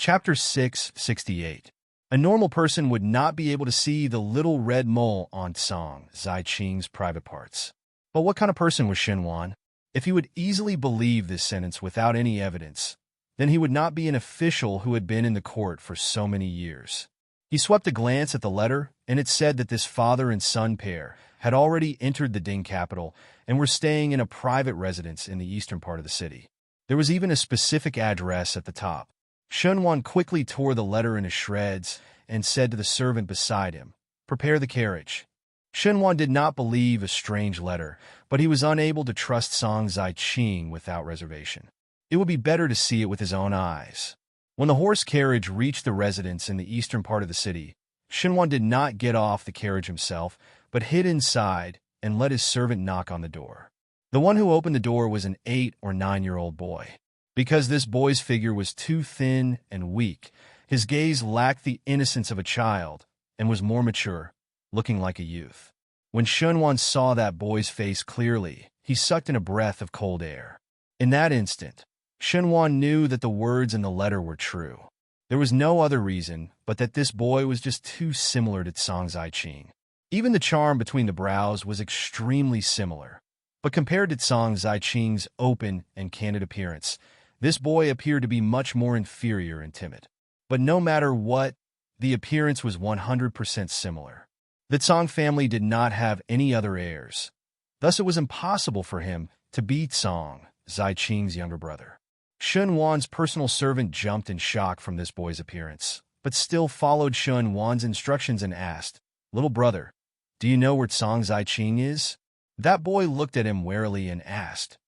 Chapter 668. A normal person would not be able to see the little red mole on Song Zai-Qing's private parts. But what kind of person was Shenwan? If he would easily believe this sentence without any evidence, then he would not be an official who had been in the court for so many years. He swept a glance at the letter, and it said that this father and son pair had already entered the Ding capital and were staying in a private residence in the eastern part of the city. There was even a specific address at the top. Shenwan quickly tore the letter into shreds and said to the servant beside him, "Prepare the carriage." Shenwan did not believe a strange letter, but he was unable to trust Song Zai-Qing without reservation. It would be better to see it with his own eyes. When the horse carriage reached the residence in the eastern part of the city, Shenwan did not get off the carriage himself, but hid inside and let his servant knock on the door. The one who opened the door was an 8 or 9-year-old boy. Because this boy's figure was too thin and weak, his gaze lacked the innocence of a child and was more mature, looking like a youth. When Shenwan saw that boy's face clearly, he sucked in a breath of cold air. In that instant, Shenwan knew that the words in the letter were true. There was no other reason but that this boy was just too similar to Song Zai-Qing. Even the charm between the brows was extremely similar. But compared to Song Zai-Qing's open and candid appearance, this boy appeared to be much more inferior and timid. But no matter what, the appearance was 100% similar. The Song family did not have any other heirs. Thus it was impossible for him to beat Song Zai-Qing's younger brother. Shenwan's personal servant jumped in shock from this boy's appearance, but still followed Shenwan's instructions and asked, "Little brother, do you know where Song Zai-Qing is?" That boy looked at him warily and asked,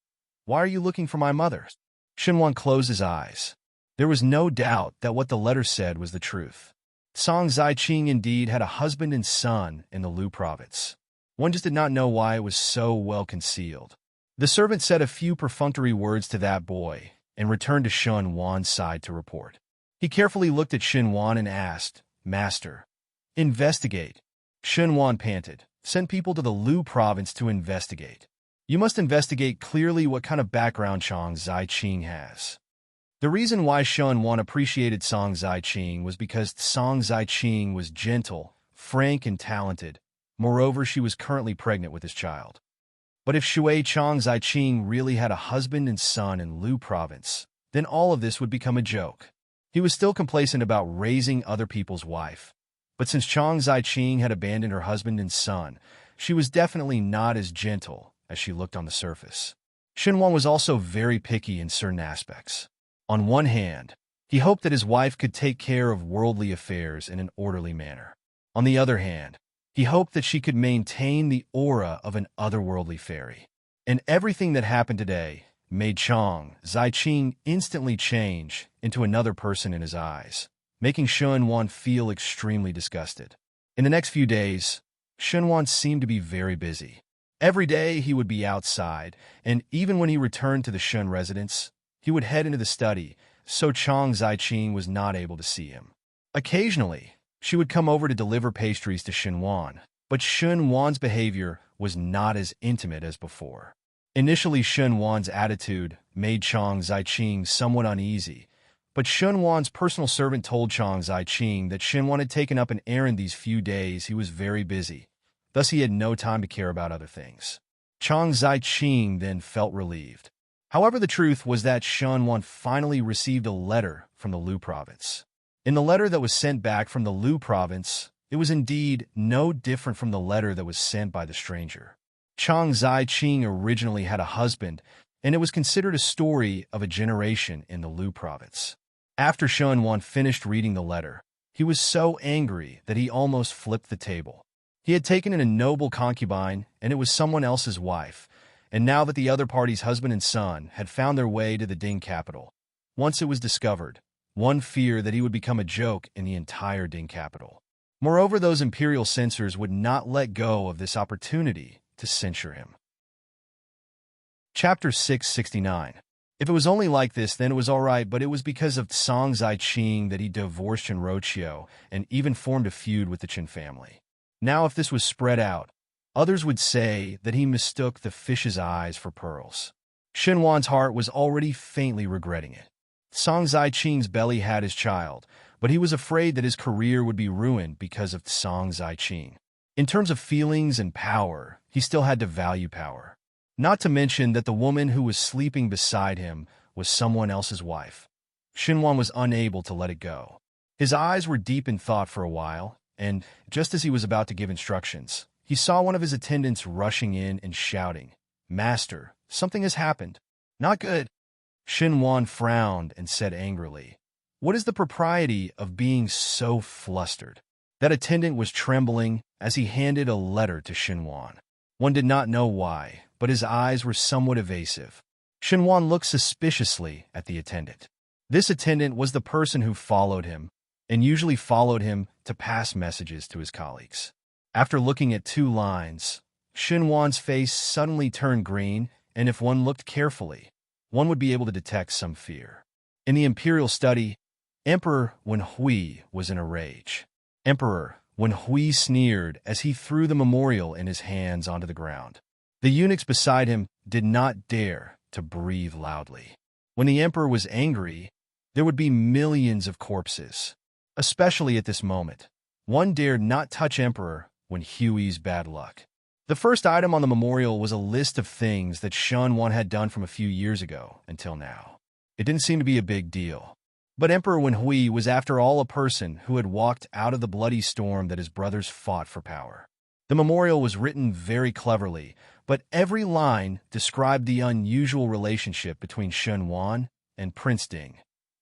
"Why are you looking for my mother?" Shenwan closed his eyes. There was no doubt that what the letter said was the truth. Song Zai-Qing indeed had a husband and son in the Lu province. One just did not know why it was so well concealed. The servant said a few perfunctory words to that boy and returned to Shenwan's side to report. He carefully looked at Shenwan and asked, "Master, investigate." Shenwan panted, "Send people to the Lu province to investigate. You must investigate clearly what kind of background Song Zai-Qing has." The reason why Shenwan appreciated Song Zai-Qing was because Song Zai-Qing was gentle, frank, and talented. Moreover, she was currently pregnant with his child. But if Shui Song Zai-Qing really had a husband and son in Lu province, then all of this would become a joke. He was still complacent about raising other people's wife. But since Song Zai-Qing had abandoned her husband and son, she was definitely not as gentle as she looked on the surface. Shenwan was also very picky in certain aspects. On one hand, he hoped that his wife could take care of worldly affairs in an orderly manner. On the other hand, he hoped that she could maintain the aura of an otherworldly fairy. And everything that happened today made Song Zai-Qing instantly change into another person in his eyes, making Shenwan feel extremely disgusted. In the next few days, Shenwan seemed to be very busy. Every day he would be outside, and even when he returned to the Shen residence, he would head into the study, so Song Zai-Qing was not able to see him. Occasionally, she would come over to deliver pastries to Shenwan, but Shenwan's behavior was not as intimate as before. Initially, Shenwan's attitude made Song Zai-Qing somewhat uneasy, but Shenwan's personal servant told Song Zai-Qing that Shenwan had taken up an errand these few days. He was very busy. Thus, he had no time to care about other things. Song Zai-Qing then felt relieved. However, the truth was that Shenwan finally received a letter from the Lu province. In the letter that was sent back from the Lu province, it was indeed no different from the letter that was sent by the stranger. Song Zai-Qing originally had a husband, and it was considered a story of a generation in the Lu province. After Shenwan finished reading the letter, he was so angry that he almost flipped the table. He had taken in a noble concubine, and it was someone else's wife, and now that the other party's husband and son had found their way to the Ding capital, once it was discovered, one feared that he would become a joke in the entire Ding capital. Moreover, those imperial censors would not let go of this opportunity to censure him. Chapter 669. If it was only like this, then it was all right, but it was because of Song Zai-Qing that he divorced Chen Roqiu and even formed a feud with the Chen family. Now, if this was spread out, others would say that he mistook the fish's eyes for pearls. Shenwan's heart was already faintly regretting it. Song Zai-Qing's belly had his child, but he was afraid that his career would be ruined because of Song Zai-Qing. In terms of feelings and power, he still had to value power. Not to mention that the woman who was sleeping beside him was someone else's wife. Xinhuan was unable to let it go. His eyes were deep in thought for a while, and just as he was about to give instructions, he saw one of his attendants rushing in and shouting, "Master, something has happened. Not good." Xinhuan frowned and said angrily, "What is the propriety of being so flustered?" That attendant was trembling as he handed a letter to Xinhuan. One did not know why, but his eyes were somewhat evasive. Xinhuan looked suspiciously at the attendant. This attendant was the person who followed him, and usually followed him to pass messages to his colleagues. After looking at 2 lines, Xinhuan's face suddenly turned green, and if one looked carefully, one would be able to detect some fear. In the imperial study, Emperor Wenhui was in a rage. Emperor Wenhui sneered as he threw the memorial in his hands onto the ground. The eunuchs beside him did not dare to breathe loudly. When the emperor was angry, there would be millions of corpses. Especially at this moment, one dared not touch Emperor Wenhui's bad luck. The first item on the memorial was a list of things that Xinhuan had done from a few years ago until now. It didn't seem to be a big deal. But Emperor Wenhui was after all a person who had walked out of the bloody storm that his brothers fought for power. The memorial was written very cleverly, but every line described the unusual relationship between Xinhuan and Prince Ding,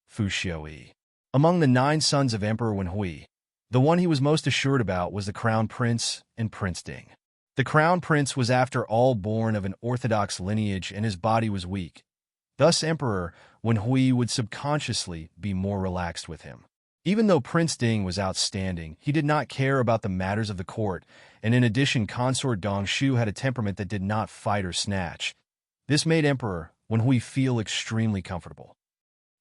Fuxiaoyi. Among the 9 sons of Emperor Wenhui, the one he was most assured about was the Crown Prince and Prince Ding. The Crown Prince was after all born of an orthodox lineage and his body was weak. Thus Emperor Wenhui would subconsciously be more relaxed with him. Even though Prince Ding was outstanding, he did not care about the matters of the court, and in addition Consort Dongshu had a temperament that did not fight or snatch. This made Emperor Wenhui feel extremely comfortable.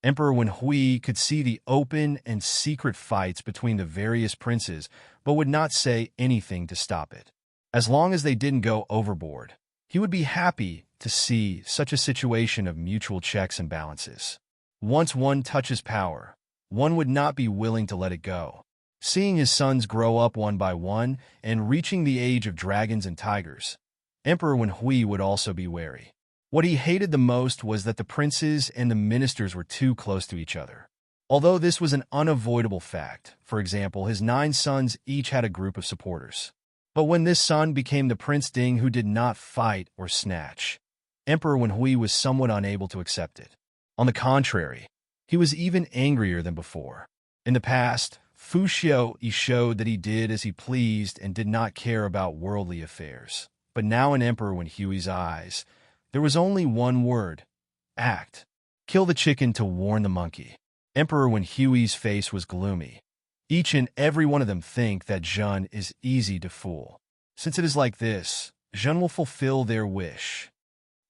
Emperor Wenhui could see the open and secret fights between the various princes, but would not say anything to stop it. As long as they didn't go overboard, he would be happy to see such a situation of mutual checks and balances. Once one touches power, one would not be willing to let it go. Seeing his sons grow up one by one and reaching the age of dragons and tigers, Emperor Wenhui would also be wary. What he hated the most was that the princes and the ministers were too close to each other. Although this was an unavoidable fact, for example, his 9 sons each had a group of supporters. But when this son became the Prince Ding who did not fight or snatch, Emperor Wenhui was somewhat unable to accept it. On the contrary, he was even angrier than before. In the past, Fuxiaoyi showed that he did as he pleased and did not care about worldly affairs. But now in Emperor Wenhui's eyes, there was only one word: act. Kill the chicken to warn the monkey. Emperor Wenhui's face was gloomy. Each and every one of them think that Zhen is easy to fool. Since it is like this, Zhen will fulfill their wish.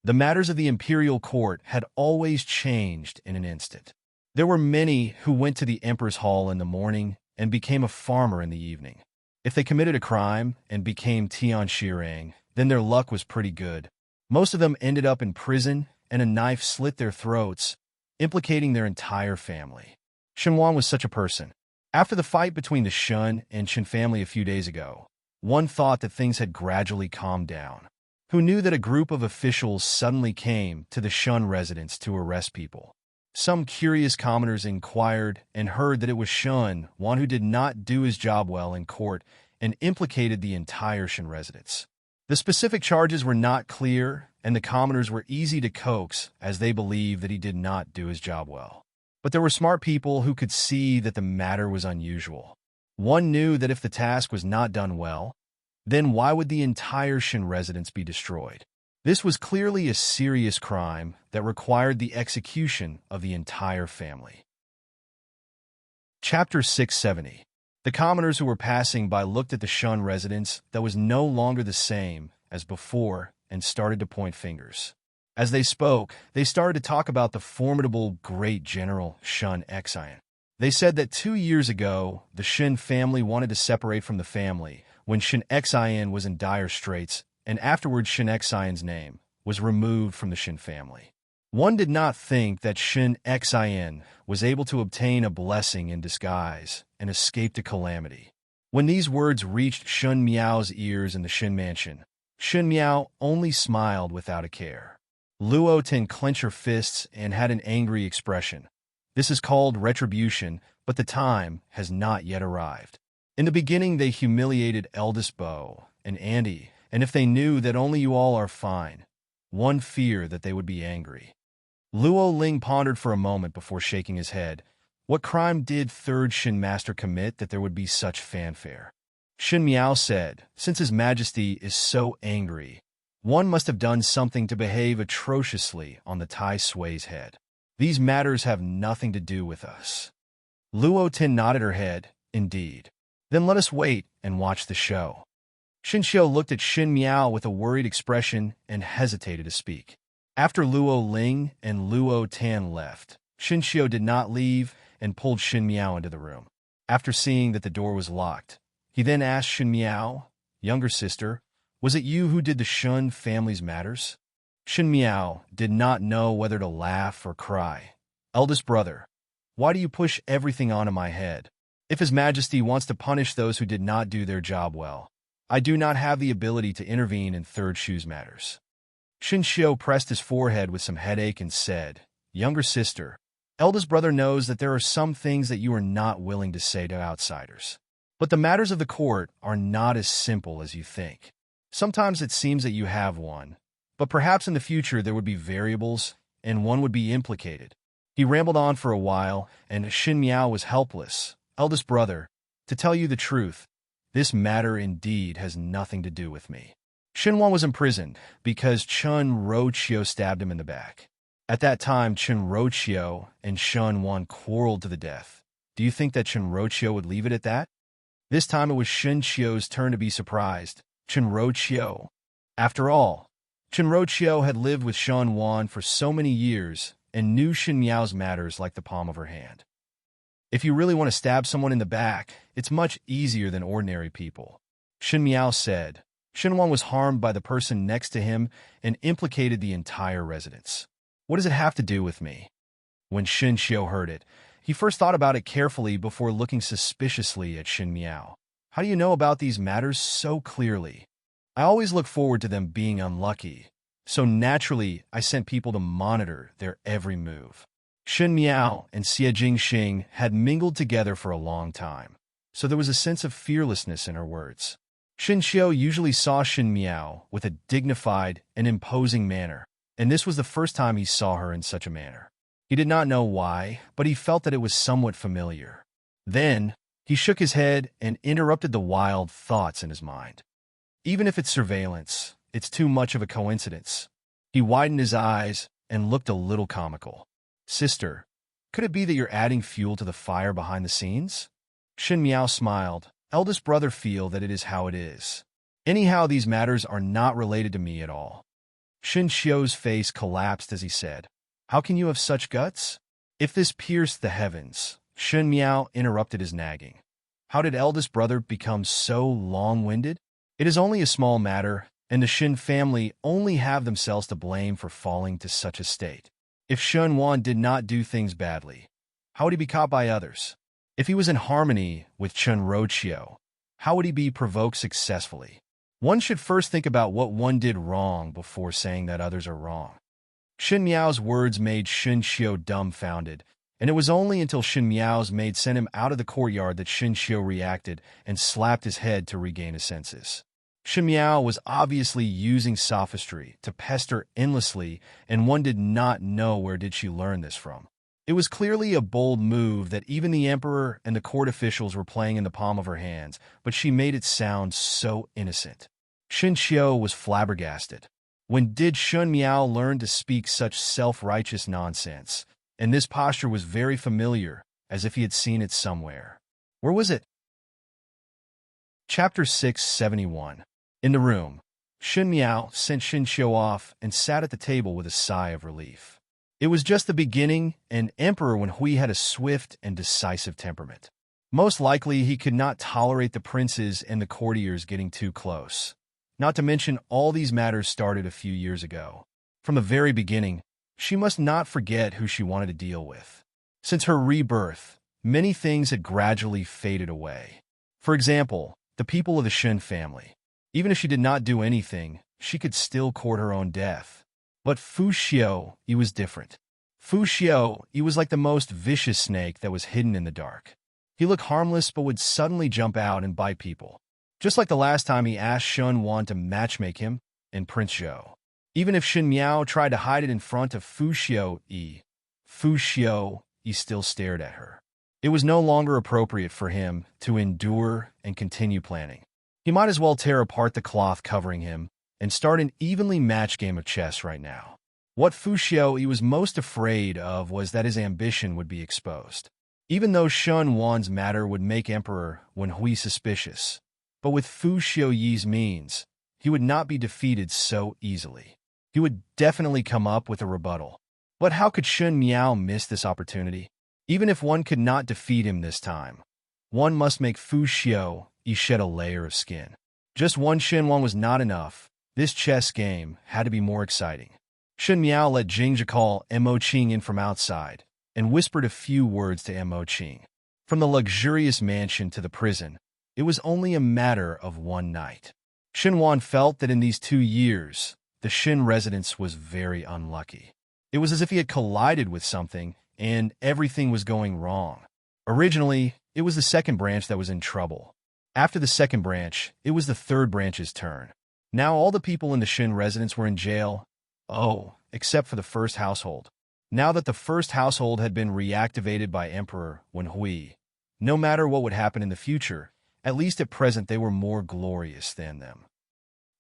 The matters of the imperial court had always changed in an instant. There were many who went to the emperor's hall in the morning and became a farmer in the evening. If they committed a crime and became Tian Shirang, then their luck was pretty good. Most of them ended up in prison, and a knife slit their throats, implicating their entire family. Xinhuan was such a person. After the fight between the Shun and Qin family a few days ago, one thought that things had gradually calmed down. Who knew that a group of officials suddenly came to the Shun residence to arrest people? Some curious commoners inquired and heard that it was Shun, one who did not do his job well in court and implicated the entire Shun residence. The specific charges were not clear, and the commoners were easy to coax as they believed that he did not do his job well. But there were smart people who could see that the matter was unusual. One knew that if the task was not done well, then why would the entire Shin residence be destroyed? This was clearly a serious crime that required the execution of the entire family. Chapter 670. The commoners who were passing by looked at the Shun residence that was no longer the same as before and started to point fingers. As they spoke, they started to talk about the formidable great general Shun Xian. They said that 2 years ago, the Shin family wanted to separate from the family when Shin Xian was in dire straits, and afterwards Shin Xian's name was removed from the Shin family. One did not think that Shin Xin was able to obtain a blessing in disguise and escape to calamity. When these words reached Shun Miao's ears in the Shin mansion, Shin Miao only smiled without a care. Luo Tin clenched her fists and had an angry expression. This is called retribution, but the time has not yet arrived. In the beginning, they humiliated eldest Bo and Andy, and if they knew that only you all are fine, one fear that they would be angry. Luo Ling pondered for a moment before shaking his head. What crime did third Shin Master commit that there would be such fanfare? Shin Miao said, since His Majesty is so angry, one must have done something to behave atrociously on the Tai Sui's head. These matters have nothing to do with us. Luo Tin nodded her head, indeed. Then let us wait and watch the show. Shin Xiu looked at Shin Miao with a worried expression and hesitated to speak. After Luo Ling and Luo Tan left, Shin Xiu did not leave and pulled Shin Miao into the room. After seeing that the door was locked, he then asked Shin Miao, younger sister, was it you who did the Shun family's matters? Shin Miao did not know whether to laugh or cry. Eldest brother, why do you push everything onto my head? If His Majesty wants to punish those who did not do their job well, I do not have the ability to intervene in third Shu's matters. Shin Xiu pressed his forehead with some headache and said, younger sister, eldest brother knows that there are some things that you are not willing to say to outsiders. But the matters of the court are not as simple as you think. Sometimes it seems that you have one, but perhaps in the future there would be variables and one would be implicated. He rambled on for a while, and Shin Miao was helpless. Eldest brother, to tell you the truth, this matter indeed has nothing to do with me. Shin Wan was imprisoned because Chun Rochio stabbed him in the back. At that time, Chun Rochio and Shun Wan quarreled to the death. Do you think that Chun Rochio would leave it at that? This time it was Shin Chio's turn to be surprised. Chun Rochio. After all, Chun Rochio had lived with Shun Wan for so many years and knew Shin Miao's matters like the palm of her hand. If you really want to stab someone in the back, it's much easier than ordinary people. Shin Miao said. Shin Wan was harmed by the person next to him and implicated the entire residence. What does it have to do with me? When Shin Xiu heard it, he first thought about it carefully before looking suspiciously at Shin Miao. How do you know about these matters so clearly? I always look forward to them being unlucky, so naturally I sent people to monitor their every move. Shin Miao and Xie Jingxing had mingled together for a long time, so there was a sense of fearlessness in her words. Shin Xiu usually saw Shin Miao with a dignified and imposing manner, and this was the first time he saw her in such a manner. He did not know why, but he felt that it was somewhat familiar. Then, he shook his head and interrupted the wild thoughts in his mind. Even if it's surveillance, it's too much of a coincidence. He widened his eyes and looked a little comical. Sister, could it be that you're adding fuel to the fire behind the scenes? Shin Miao smiled. Eldest brother feel that it is how it is. Anyhow, these matters are not related to me at all. Shin Xiu's face collapsed as he said, how can you have such guts? If this pierced the heavens, Shin Miao interrupted his nagging. How did eldest brother become so long-winded? It is only a small matter, and the Shin family only have themselves to blame for falling to such a state. If Shun Wan did not do things badly, how would he be caught by others? If he was in harmony with Chun Rochio, how would he be provoked successfully? One should first think about what one did wrong before saying that others are wrong. Shin Miao's words made Shin Xiu dumbfounded, and it was only until Shin Miao's maid sent him out of the courtyard that Shin Xiu reacted and slapped his head to regain his senses. Shin Miao was obviously using sophistry to pester endlessly, and one did not know where did she learn this from. It was clearly a bold move that even the emperor and the court officials were playing in the palm of her hands, but she made it sound so innocent. Shin Xiu was flabbergasted. When did Shun Miao learn to speak such self-righteous nonsense? And this posture was very familiar, as if he had seen it somewhere. Where was it? Chapter 671. In the room, Shin Miao sent Shin Xiu off and sat at the table with a sigh of relief. It was just the beginning, and Emperor Wen Hui had a swift and decisive temperament. Most likely, he could not tolerate the princes and the courtiers getting too close. Not to mention, all these matters started a few years ago. From the very beginning, She must not forget who she wanted to deal with. Since her rebirth, many things had gradually faded away. For example, the people of the Shin family. Even if she did not do anything, she could still court her own death. But Fu Xiaoyi was different. Fu Xiaoyi was like the most vicious snake that was hidden in the dark. He looked harmless but would suddenly jump out and bite people. Just like the last time he asked Shen Wan to matchmake him and Prince Zhou. Even if Shin Miao tried to hide it in front of Fu Xiaoyi still stared at her. It was no longer appropriate for him to endure and continue planning. He might as well tear apart the cloth covering him and start an evenly matched game of chess right now. What Fu Xiaoyi was most afraid of was that his ambition would be exposed. Even though Shen Wan's matter would make Emperor Wen Hui suspicious, but with Fu Xiaoyi's means, he would not be defeated so easily. He would definitely come up with a rebuttal. But how could Shen Miao miss this opportunity? Even if one could not defeat him this time, one must make Fu Xiaoyi shed a layer of skin. Just one Shen Wan was not enough. This chess game had to be more exciting. Shen Miao let Jing call Mo Qing in from outside and whispered a few words to Mo Qing. From the luxurious mansion to the prison, it was only a matter of one night. Shen Wan felt that in these 2 years, the Shin residence was very unlucky. It was as if he had collided with something, and everything was going wrong. Originally, it was the second branch that was in trouble. After the second branch, it was the third branch's turn. Now all the people in the Shin residence were in jail. Oh, except for the first household. Now that the first household had been reactivated by Emperor Wen Hui, no matter what would happen in the future, at least at present they were more glorious than them.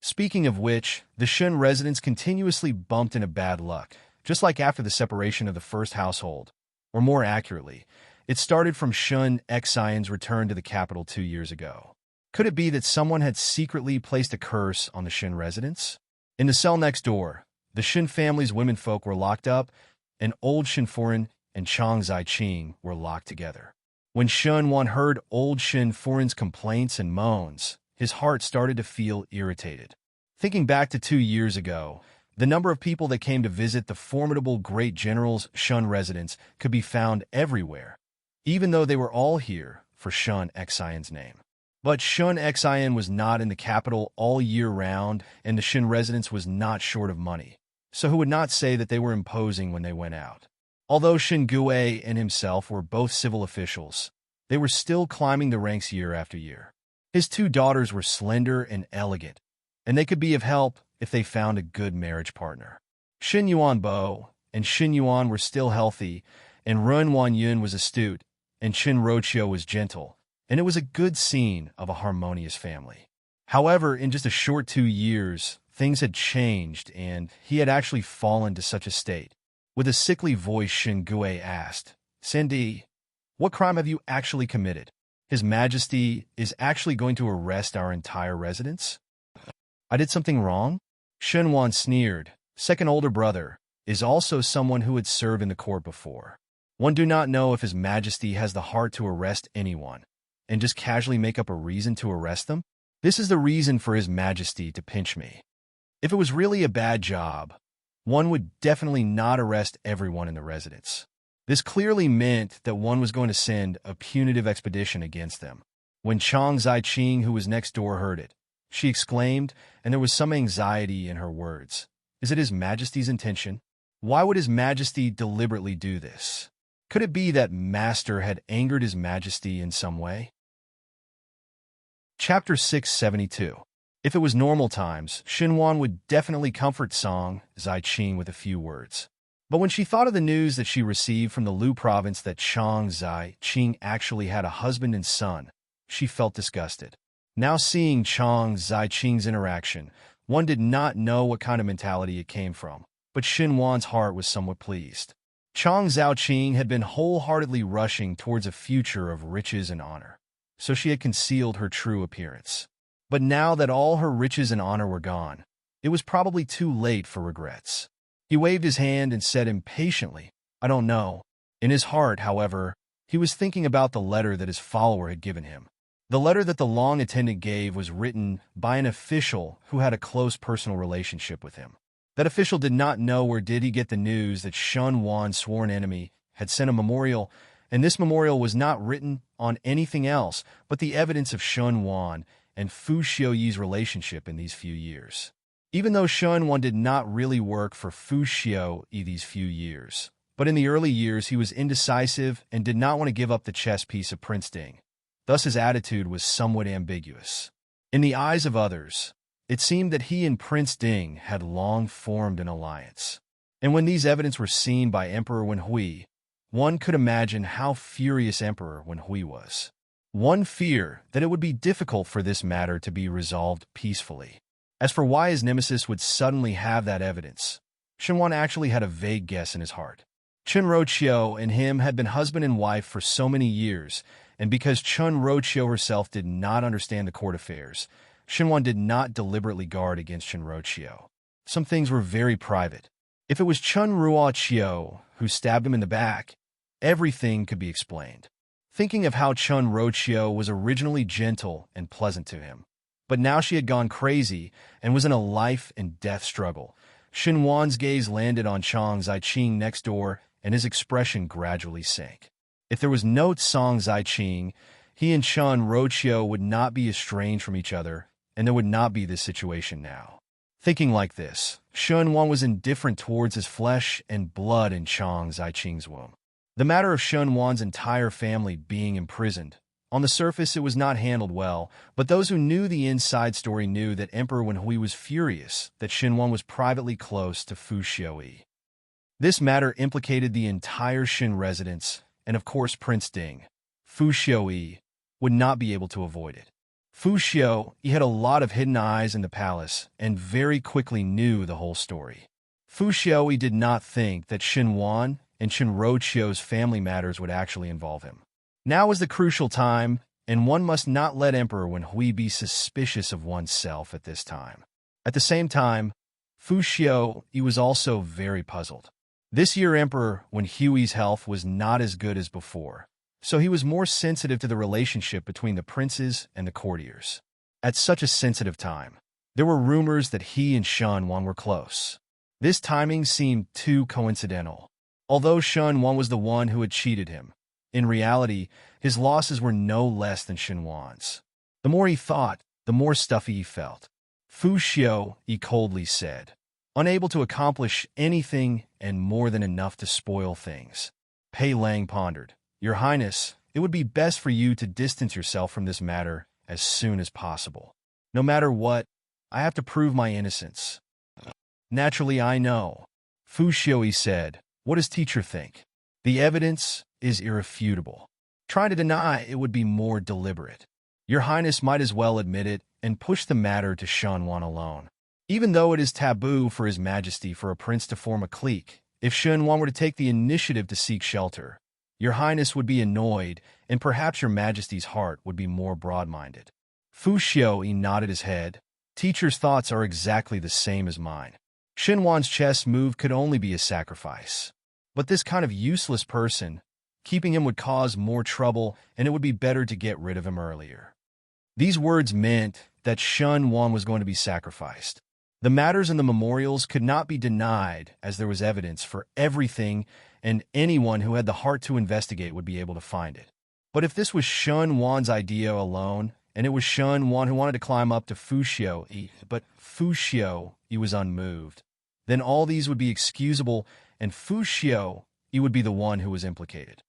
Speaking of which, the Shin residents continuously bumped into bad luck, just like after the separation of the first household. Or more accurately, it started from Shun Xian's return to the capital 2 years ago. Could it be that someone had secretly placed a curse on the Shin residents? In the cell next door, the Shin family's womenfolk were locked up, and old Shin Foreign and Chang Zaiqing were locked together. When Shun Wan heard old Shin Foreign's complaints and moans, his heart started to feel irritated. Thinking back to 2 years ago, the number of people that came to visit the formidable great general's Shun residence could be found everywhere, even though they were all here for Shun Xian's name. But Shun Xian was not in the capital all year round, and the Shin residence was not short of money, so who would not say that they were imposing when they went out? Although Shin Gue and himself were both civil officials, they were still climbing the ranks year after year. His 2 daughters were slender and elegant, and they could be of help if they found a good marriage partner. Shin Yuan Bo and Shin Yuan were still healthy, and Run Wan Yun was astute, and Shin Rochio was gentle, and it was a good scene of a harmonious family. However, in just a short 2 years, things had changed, and he had actually fallen to such a state. With a sickly voice, Shin Gue asked, "Cindy, what crime have you actually committed? His Majesty is actually going to arrest our entire residence?" "I did something wrong?" Shen Wan sneered. Second older brother is also someone who had served in the court before. One do not know if His Majesty has the heart to arrest anyone, and just casually make up a reason to arrest them. This is the reason for His Majesty to pinch me. If it was really a bad job, one would definitely not arrest everyone in the residence. This clearly meant that one was going to send a punitive expedition against them. When Chang Zaiqing, who was next door, heard it, she exclaimed, and there was some anxiety in her words. Is it His Majesty's intention? Why would His Majesty deliberately do this? Could it be that Master had angered His Majesty in some way? Chapter 672. If it was normal times, Xinhuan would definitely comfort Song Zaiqing with a few words. But when she thought of the news that she received from the Lu province that Chang Zaiqing actually had a husband and son, she felt disgusted. Now seeing Chang Zaiqing's interaction, one did not know what kind of mentality it came from, but Xinhuan's heart was somewhat pleased. Chang Zaiqing had been wholeheartedly rushing towards a future of riches and honor, so she had concealed her true appearance. But now that all her riches and honor were gone, it was probably too late for regrets. He waved his hand and said impatiently, "I don't know." In his heart, however, he was thinking about the letter that his follower had given him. The letter that the long attendant gave was written by an official who had a close personal relationship with him. That official did not know where did he get the news that Shun Wan's sworn enemy had sent a memorial, and this memorial was not written on anything else but the evidence of Shun Wan and Fu Xiuyi's relationship in these few years. Even though Shun Wan did not really work for Fu Xiuyi these few years, but in the early years he was indecisive and did not want to give up the chess piece of Prince Ding. Thus his attitude was somewhat ambiguous. In the eyes of others, it seemed that he and Prince Ding had long formed an alliance. And when these evidence were seen by Emperor Wenhui, one could imagine how furious Emperor Wenhui was. One feared that it would be difficult for this matter to be resolved peacefully. As for why his nemesis would suddenly have that evidence, Shun Wan actually had a vague guess in his heart. Chen Roqiu and him had been husband and wife for so many years, and because Chen Roqiu herself did not understand the court affairs, Shun Wan did not deliberately guard against Chen Roqiu. Some things were very private. If it was Chen Ruoqiu who stabbed him in the back, everything could be explained. Thinking of how Chen Roqiu was originally gentle and pleasant to him, but now she had gone crazy and was in a life and death struggle, Shun Wan's gaze landed on Chang Ziqing next door, and his expression gradually sank. If there was no Cang Ziqing, he and Chen Roqiu would not be estranged from each other, and there would not be this situation now. Thinking like this, Shun Wan was indifferent towards his flesh and blood in Chang Ziqing's womb. The matter of Shun Wan's entire family being imprisoned, on the surface it was not handled well, but those who knew the inside story knew that Emperor Wenhui was furious that Shun Wan was privately close to Fu Xiuyi. This matter implicated the entire Shin residence, and of course Prince Ding. Fu Xiuyi would not be able to avoid it. Fu Xiuyi had a lot of hidden eyes in the palace and very quickly knew the whole story. Fu Xiuyi did not think that Shun Wan and Chen Roqiu's family matters would actually involve him. Now is the crucial time, and one must not let Emperor Wenhui be suspicious of oneself at this time. At the same time, Fu Xiuyi was also very puzzled. This year Emperor Wenhui's health was not as good as before, so he was more sensitive to the relationship between the princes and the courtiers. At such a sensitive time, there were rumors that he and Shun Wan were close. This timing seemed too coincidental. Although Shun Wan was the one who had cheated him, in reality, his losses were no less than Shun Wan's. The more he thought, the more stuffy he felt. Fu Xiuyi coldly said, unable to accomplish anything and more than enough to spoil things. Pei Lang pondered, Your Highness, it would be best for you to distance yourself from this matter as soon as possible. No matter what, I have to prove my innocence. Naturally, I know. Fu Xiuyi said, What does teacher think? The evidence is irrefutable. Trying to deny it would be more deliberate. Your Highness might as well admit it and push the matter to Shun Wan alone. Even though it is taboo for His Majesty for a prince to form a clique, if Shun Wan were to take the initiative to seek shelter, Your Highness would be annoyed, and perhaps Your Majesty's heart would be more broad-minded. Fu Xiuyi nodded his head. Teacher's thoughts are exactly the same as mine. Shun Wan's chess move could only be a sacrifice. But this kind of useless person, keeping him would cause more trouble, and it would be better to get rid of him earlier. These words meant that Shun Wan was going to be sacrificed. The matters in the memorials could not be denied, as there was evidence for everything, and anyone who had the heart to investigate would be able to find it. But if this was Shun Wan's idea alone, and it was Shun Wan who wanted to climb up to Fu Xiuyi, but Fu Xiuyi was unmoved, then all these would be excusable, and Fu Xiuyi would be the one who was implicated.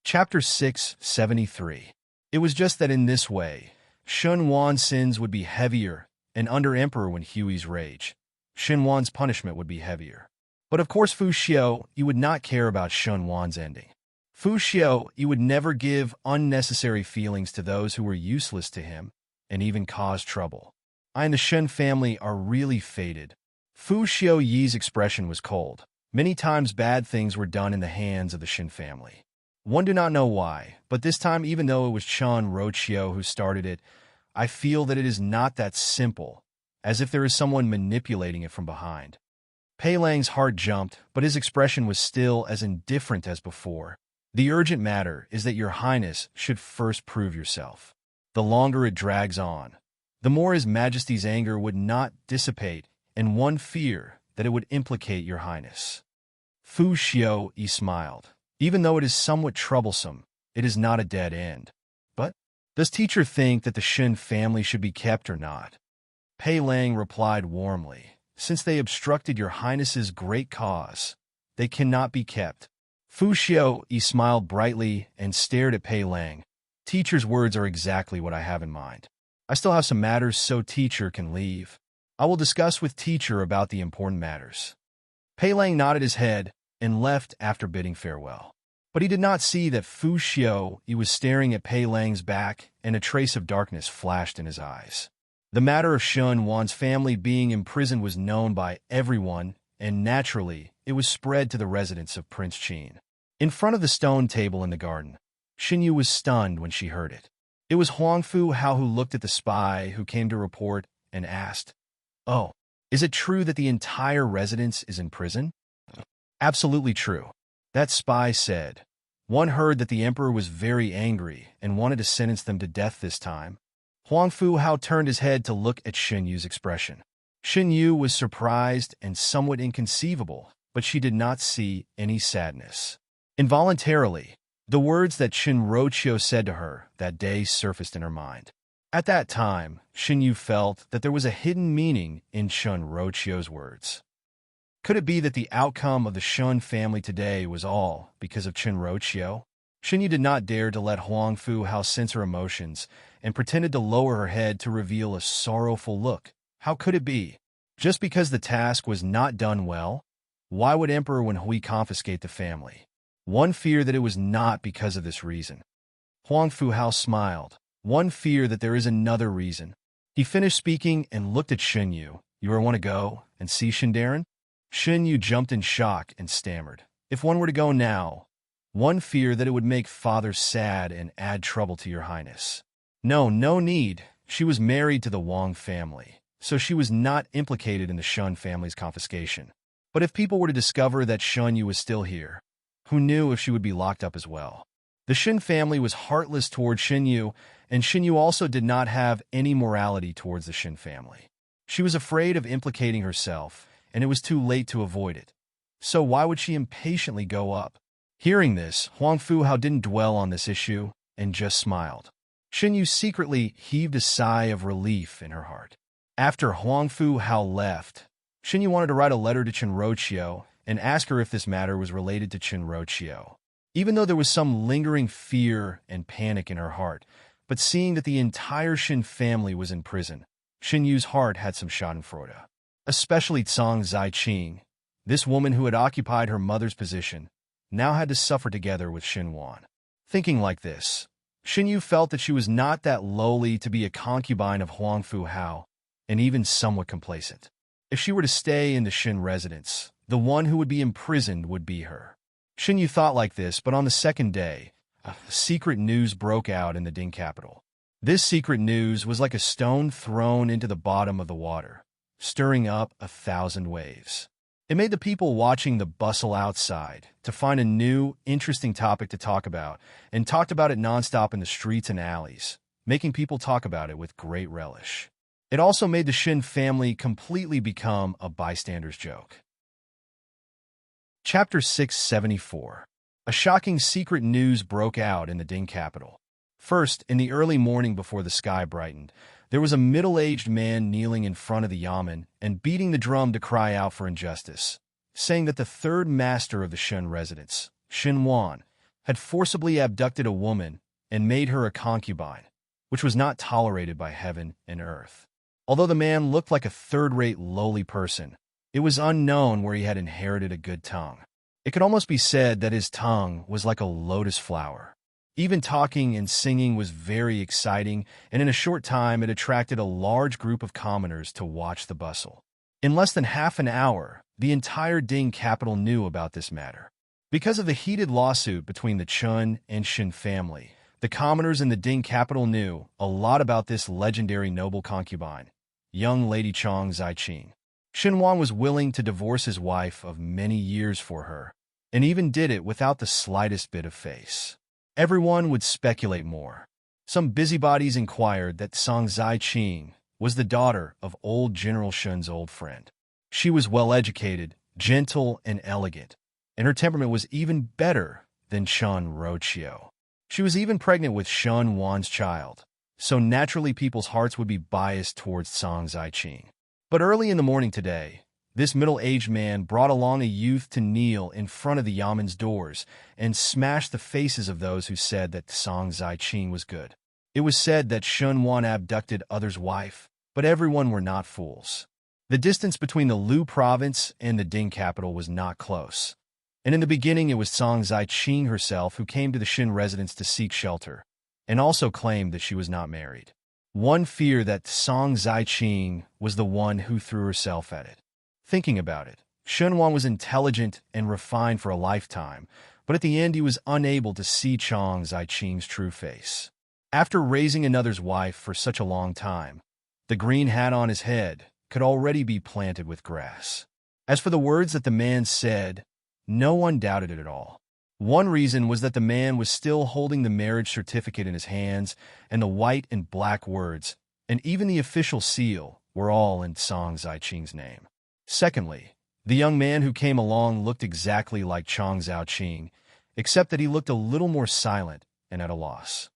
Chapter 673. It was just that in this way, Shun Wan's sins would be heavier, and under Emperor Wenhui's rage, Shun Wan's punishment would be heavier. But of course Fu Xiuyi would not care about Shun Wan's ending. Fu Xiuyi would never give unnecessary feelings to those who were useless to him, and even cause trouble. I and the Shen family are really fated. Fu Xiuyi's expression was cold. Many times bad things were done in the hands of the Shen family. One do not know why, but this time, even though it was Chen Roqiu who started it, I feel that it is not that simple, as if there is someone manipulating it from behind. Pei Lang's heart jumped, but his expression was still as indifferent as before. The urgent matter is that Your Highness should first prove yourself. The longer it drags on, the more His Majesty's anger would not dissipate, and one fear that it would implicate your highness. Fu Xiao Yi smiled. Even though it is somewhat troublesome, it is not a dead end. But does teacher think that the Shen family should be kept or not? Pei Lang replied warmly. Since they obstructed your highness's great cause, they cannot be kept. Fu Xiao Yi smiled brightly and stared at Pei Lang. Teacher's words are exactly what I have in mind. I still have some matters so teacher can leave. I will discuss with teacher about the important matters. Pei Lang nodded his head and left after bidding farewell. But he did not see that Fu Xiao Yi was staring at Pei Lang's back, and a trace of darkness flashed in his eyes. The matter of Shen Wan's family being imprisoned was known by everyone, and naturally, it was spread to the residence of Prince Qin. In front of the stone table in the garden, Xin Yu was stunned when she heard it. It was Huang Fu Hao who looked at the spy who came to report and asked, "Oh, is it true that the entire residence is in prison?" "Absolutely true," that spy said. "One heard that the emperor was very angry and wanted to sentence them to death this time." Huang Fu Hao turned his head to look at Xin Yu's expression. Xin Yu was surprised and somewhat inconceivable, but she did not see any sadness. Involuntarily, the words that Qin Roqiu said to her that day surfaced in her mind. At that time, Xin Yu felt that there was a hidden meaning in Qin Roqiu's words. Could it be that the outcome of the Shen family today was all because of Qin Roqiu? Xin Yu did not dare to let Huang Fu Hao sense her emotions and pretended to lower her head to reveal a sorrowful look. How could it be? Just because the task was not done well? Why would Emperor Wen Hui confiscate the family? One fear that it was not because of this reason. Huang Fu Hao smiled. One fear that there is another reason. He finished speaking and looked at Xin Yu. "You want to go and see Shindarin?" Xin Yu jumped in shock and stammered. "If one were to go now, one fear that it would make father sad and add trouble to your highness." No need. She was married to the Wang family, so she was not implicated in the Shen family's confiscation. But if people were to discover that Shen Yu was still here, who knew if she would be locked up as well? The Shen family was heartless toward Xin Yu, and Xin Yu also did not have any morality towards the Shen family. She was afraid of implicating herself, and it was too late to avoid it. So why would she impatiently go up? Hearing this, Huang Fu Hao didn't dwell on this issue and just smiled. Xin Yu secretly heaved a sigh of relief in her heart. After Huang Fu Hao left, Xin Yu wanted to write a letter to Qin Roqiu and ask her if this matter was related to Qin Roqiu. Even though there was some lingering fear and panic in her heart, but seeing that the entire Shen family was in prison, Xin Yu's heart had some schadenfreude. Especially Cang Ziqing, this woman who had occupied her mother's position, now had to suffer together with Shen Wan. Thinking like this, Xin Yu felt that she was not that lowly to be a concubine of Huang Fu Hao, and even somewhat complacent. If she were to stay in the Shen residence, the one who would be imprisoned would be her. Xin Yu thought like this, but on the second day, secret news broke out in the Ding capital. This secret news was like a stone thrown into the bottom of the water, stirring up 1,000 waves. It made the people watching the bustle outside to find a new, interesting topic to talk about, and talked about it nonstop in the streets and alleys, making people talk about it with great relish. It also made the Shen family completely become a bystander's joke. Chapter 674. A shocking secret news broke out in the Ding capital. First, in the early morning before the sky brightened, there was a middle-aged man kneeling in front of the yamen and beating the drum to cry out for injustice, saying that the third master of the Shen residence, Xin Wan, had forcibly abducted a woman and made her a concubine, which was not tolerated by heaven and earth. Although the man looked like a third-rate lowly person, it was unknown where he had inherited a good tongue. It could almost be said that his tongue was like a lotus flower. Even talking and singing was very exciting, and in a short time it attracted a large group of commoners to watch the bustle. In less than half an hour, the entire Ding capital knew about this matter. Because of the heated lawsuit between the Chun and Shen family, the commoners in the Ding capital knew a lot about this legendary noble concubine, young Lady Cang Ziqing. Xin Wan was willing to divorce his wife of many years for her, and even did it without the slightest bit of face. Everyone would speculate more. Some busybodies inquired that Cang Ziqing was the daughter of old General Shen's old friend. She was well-educated, gentle, and elegant, and her temperament was even better than Shen Rochio. She was even pregnant with Shen Wan's child, so naturally people's hearts would be biased towards Song Zaiqing. But early in the morning today, this middle-aged man brought along a youth to kneel in front of the Yaman's doors and smash the faces of those who said that Song Zaiqing was good. It was said that Shen Wan abducted others' wife, but everyone were not fools. The distance between the Lu province and the Ding capital was not close, and in the beginning it was Song Zaiqing herself who came to the Shin residence to seek shelter, and also claimed that she was not married. One feared that Song Zaiqing was the one who threw herself at it. Thinking about it, Shen Wan was intelligent and refined for a lifetime, but at the end he was unable to see Song Zaiqing's true face. After raising another's wife for such a long time, the green hat on his head could already be planted with grass. As for the words that the man said, no one doubted it at all. One reason was that the man was still holding the marriage certificate in his hands, and the white and black words, and even the official seal, were all in Song Zaiqing's name. Secondly, the young man who came along looked exactly like Chong Zhaoqing, except that he looked a little more silent and at a loss.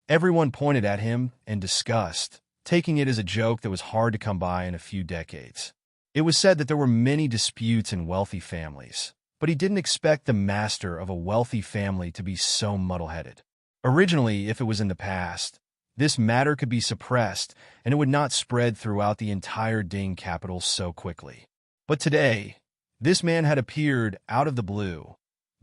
Everyone pointed at him and discussed, taking it as a joke that was hard to come by in a few decades. It was said that there were many disputes in wealthy families, but he didn't expect the master of a wealthy family to be so muddle-headed. Originally, if it was in the past, this matter could be suppressed and it would not spread throughout the entire Ding capital so quickly. But today, this man had appeared out of the blue,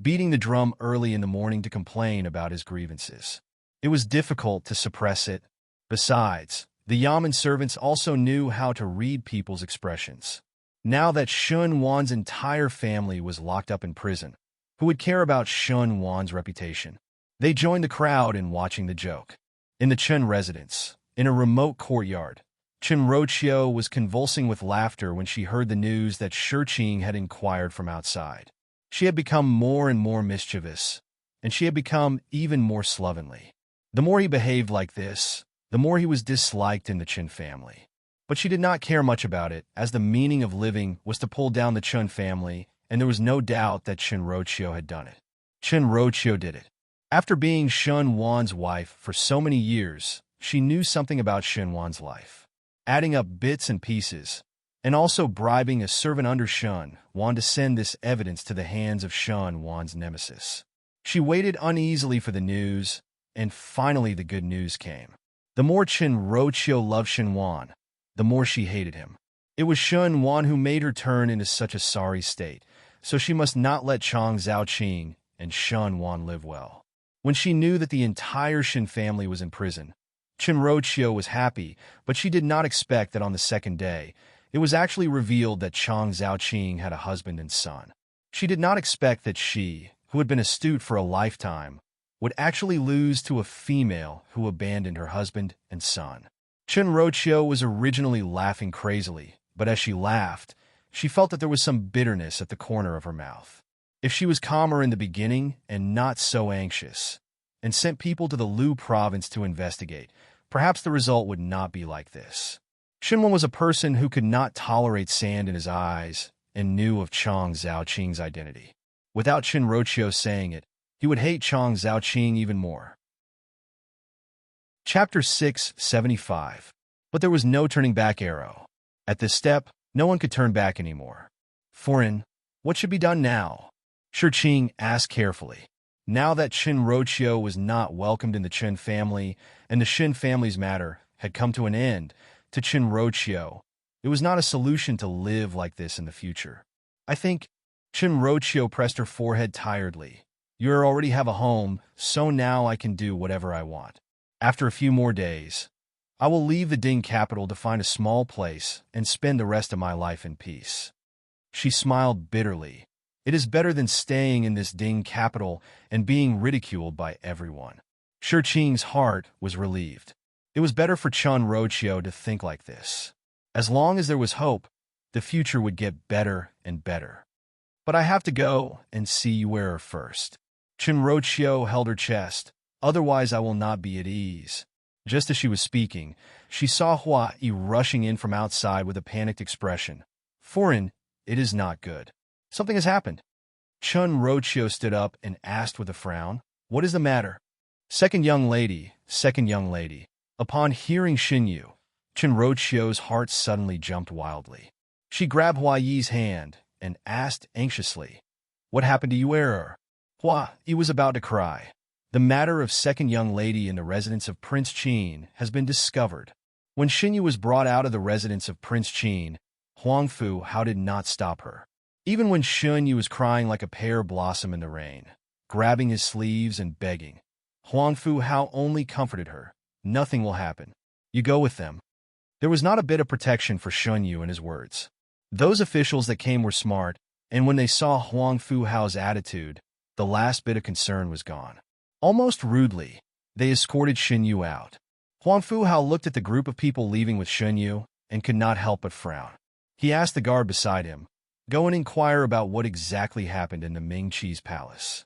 beating the drum early in the morning to complain about his grievances. It was difficult to suppress it. Besides, the Yamen servants also knew how to read people's expressions. Now that Shen Wan's entire family was locked up in prison, who would care about Shen Wan's reputation? They joined the crowd in watching the joke. In the Chen residence, in a remote courtyard, Chen Rochio was convulsing with laughter when she heard the news that Shiqing had inquired from outside. She had become more and more mischievous, and she had become even more slovenly. The more he behaved like this, the more he was disliked in the Chen family. But she did not care much about it, as the meaning of living was to pull down the Chen family, and there was no doubt that Chen Rochio had done it. Chen Rochio did it. After being Shen Wan's wife for so many years, she knew something about Shen Wan's life. Adding up bits and pieces, and also bribing a servant under Shen Wan to send this evidence to the hands of Shen Wan's nemesis. She waited uneasily for the news, and finally the good news came. The more Chen Rochio loved Shen Wan, the more she hated him. It was Shen Wan who made her turn into such a sorry state, so she must not let Chong Zhaoqing and Shen Wan live well. When she knew that the entire Shen family was in prison, Chen Rochio was happy, but she did not expect that on the second day, it was actually revealed that Chong Zhaoqing had a husband and son. She did not expect that she, who had been astute for a lifetime, would actually lose to a female who abandoned her husband and son. Chen Rochio was originally laughing crazily, but as she laughed, she felt that there was some bitterness at the corner of her mouth. If she was calmer in the beginning and not so anxious, and sent people to the Lu province to investigate, perhaps the result would not be like this. Shenwan was a person who could not tolerate sand in his eyes and knew of Chong Zhaoqing's identity. Without Chen Rochio saying it, he would hate Chong Zhaoqing even more. Chapter 675. But there was no turning back arrow. At this step, no one could turn back anymore. Foreign, what should be done now? Shiqing asked carefully. Now that Chen Rochio was not welcomed in the Chen family, and the Shen family's matter had come to an end, to Chen Rochio, it was not a solution to live like this in the future. I think. Chen Rochio pressed her forehead tiredly. You already have a home, so now I can do whatever I want. After a few more days, I will leave the Ding capital to find a small place and spend the rest of my life in peace. She smiled bitterly. It is better than staying in this Ding capital and being ridiculed by everyone. Shiqing's heart was relieved. It was better for Chen Rochio to think like this. As long as there was hope, the future would get better and better. But I have to go and see Wearer first. Chen Rochio held her chest. Otherwise I will not be at ease. Just as she was speaking, she saw Hua Yi rushing in from outside with a panicked expression. Foreign, it is not good. Something has happened. Chun Rochio stood up and asked with a frown, "What is the matter?" Second young lady, second young lady. Upon hearing Xinyu, Chun Rochio's heart suddenly jumped wildly. She grabbed Hua Yi's hand and asked anxiously, "What happened to you, error?" Hua Yi was about to cry. The matter of second young lady in the residence of Prince Qin has been discovered. When Xinyu was brought out of the residence of Prince Qin, Huangfu Hao did not stop her. Even when Xinyu was crying like a pear blossom in the rain, grabbing his sleeves and begging, Huangfu Hao only comforted her. "Nothing will happen. You go with them." There was not a bit of protection for Xinyu in his words. Those officials that came were smart, and when they saw Huangfu Hao's attitude, the last bit of concern was gone. Almost rudely, they escorted Xinyu out. Huangfu Hao looked at the group of people leaving with Xinyu and could not help but frown. He asked the guard beside him, "Go and inquire about what exactly happened in the Ming Qi's palace."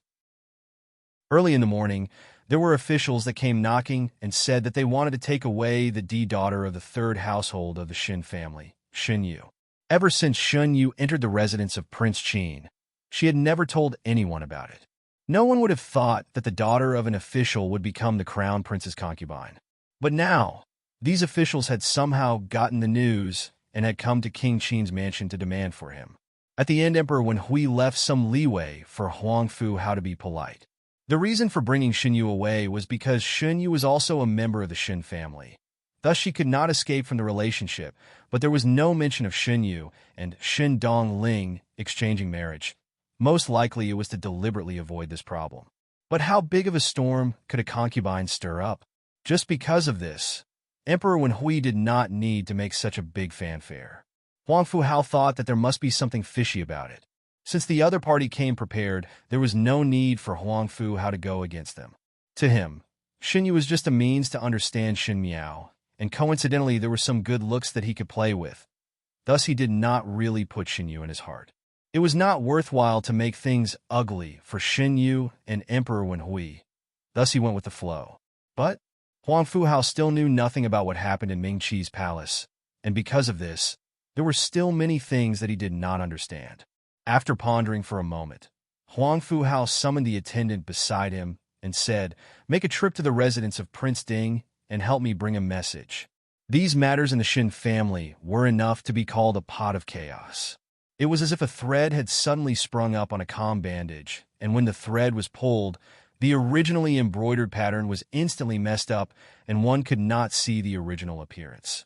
Early in the morning, there were officials that came knocking and said that they wanted to take away the daughter of the third household of the Xin family, Xinyu. Ever since Xinyu entered the residence of Prince Qin, she had never told anyone about it. No one would have thought that the daughter of an official would become the crown prince's concubine. But now, these officials had somehow gotten the news and had come to King Qin's mansion to demand for him. At the end, Emperor Wen Hui left some leeway for Huangfu Hao to be polite. The reason for bringing Xinyu away was because Xinyu was also a member of the Xin family. Thus, she could not escape from the relationship, but there was no mention of Xinyu and Xin Dongling exchanging marriage. Most likely, it was to deliberately avoid this problem. But how big of a storm could a concubine stir up? Just because of this, Emperor Wen Hui did not need to make such a big fanfare. Huangfu Hao thought that there must be something fishy about it. Since the other party came prepared, there was no need for Huangfu Hao to go against them. To him, Xinyu was just a means to understand Xin Miao, and coincidentally there were some good looks that he could play with. Thus he did not really put Xinyu in his heart. It was not worthwhile to make things ugly for Xinyu and Emperor Wen Hui. Thus he went with the flow. But Huangfu Hao still knew nothing about what happened in Ming Qi's palace, and because of this, there were still many things that he did not understand. After pondering for a moment, Huangfu Hao summoned the attendant beside him and said, "Make a trip to the residence of Prince Ding and help me bring a message." These matters in the Xin family were enough to be called a pot of chaos. It was as if a thread had suddenly sprung up on a calm bandage, and when the thread was pulled, the originally embroidered pattern was instantly messed up, and one could not see the original appearance.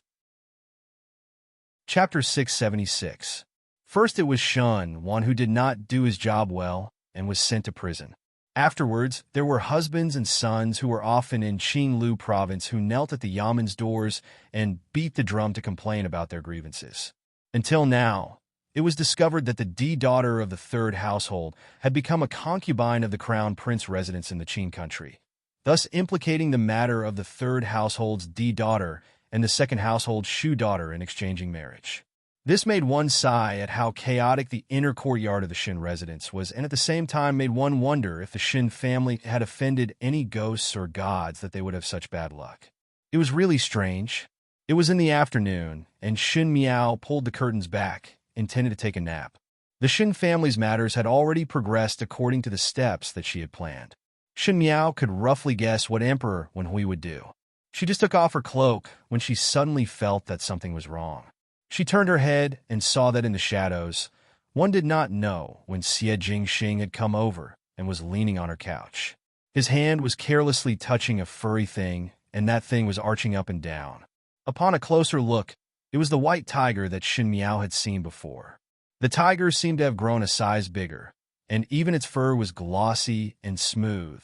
Chapter 676. First it was Shun, one who did not do his job well, and was sent to prison. Afterwards, there were husbands and sons who were often in Qinglu province who knelt at the Yaman's doors and beat the drum to complain about their grievances. Until now, it was discovered that the daughter of the third household had become a concubine of the crown prince residence in the Qin country, thus implicating the matter of the third household's daughter and the second household's Shu daughter in exchanging marriage. This made one sigh at how chaotic the inner courtyard of the Xin residence was, and at the same time made one wonder if the Xin family had offended any ghosts or gods that they would have such bad luck. It was really strange. It was in the afternoon, and Xin Miao pulled the curtains back, intended to take a nap. The Xin family's matters had already progressed according to the steps that she had planned. Xin Miao could roughly guess what Emperor Wen Hui would do. She just took off her cloak when she suddenly felt that something was wrong. She turned her head and saw that in the shadows, one did not know when Xie Jingxing had come over and was leaning on her couch. His hand was carelessly touching a furry thing, and that thing was arching up and down. Upon a closer look, it was the white tiger that Xin Miao had seen before. The tiger seemed to have grown a size bigger, and even its fur was glossy and smooth,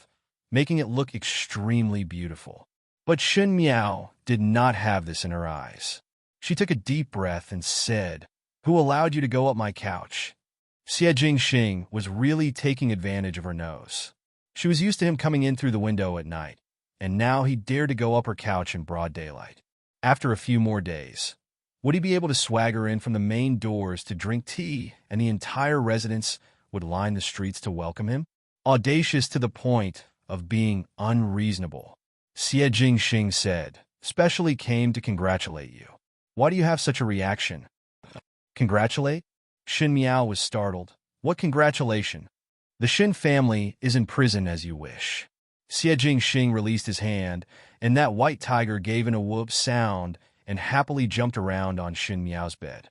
making it look extremely beautiful. But Xin Miao did not have this in her eyes. She took a deep breath and said, "Who allowed you to go up my couch?" Xie Jingxing was really taking advantage of her nose. She was used to him coming in through the window at night, and now he dared to go up her couch in broad daylight. After a few more days, would he be able to swagger in from the main doors to drink tea, and the entire residence would line the streets to welcome him? Audacious to the point of being unreasonable, Xie Jingxing said, "Specially came to congratulate you. Why do you have such a reaction?" Congratulate? Xin Miao was startled. What congratulation? The Xin family is in prison as you wish. Xie Jingxing released his hand, and that white tiger gave in a whoop sound and happily jumped around on Xin Miao's bed.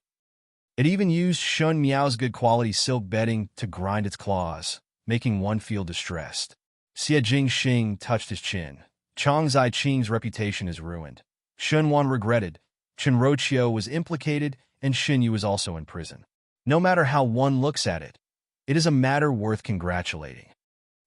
It even used Xun Miao's good quality silk bedding to grind its claws, making one feel distressed. Xie Jingxing touched his chin. Chang Ziqing's reputation is ruined. Xun Wan regretted. Chen Roqiu was implicated, and Xin Yu was also in prison. No matter how one looks at it, it is a matter worth congratulating.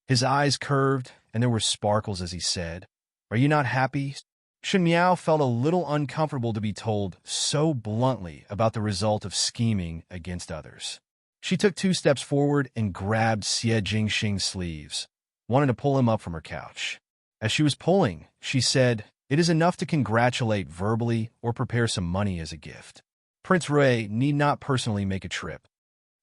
His eyes curved, and there were sparkles as he said, "Are you not happy?" Xin Miao felt a little uncomfortable to be told so bluntly about the result of scheming against others. She took 2 steps forward and grabbed Xie Jingxing's sleeves, wanting to pull him up from her couch. As she was pulling, she said, "It is enough to congratulate verbally or prepare some money as a gift. Prince Rui need not personally make a trip.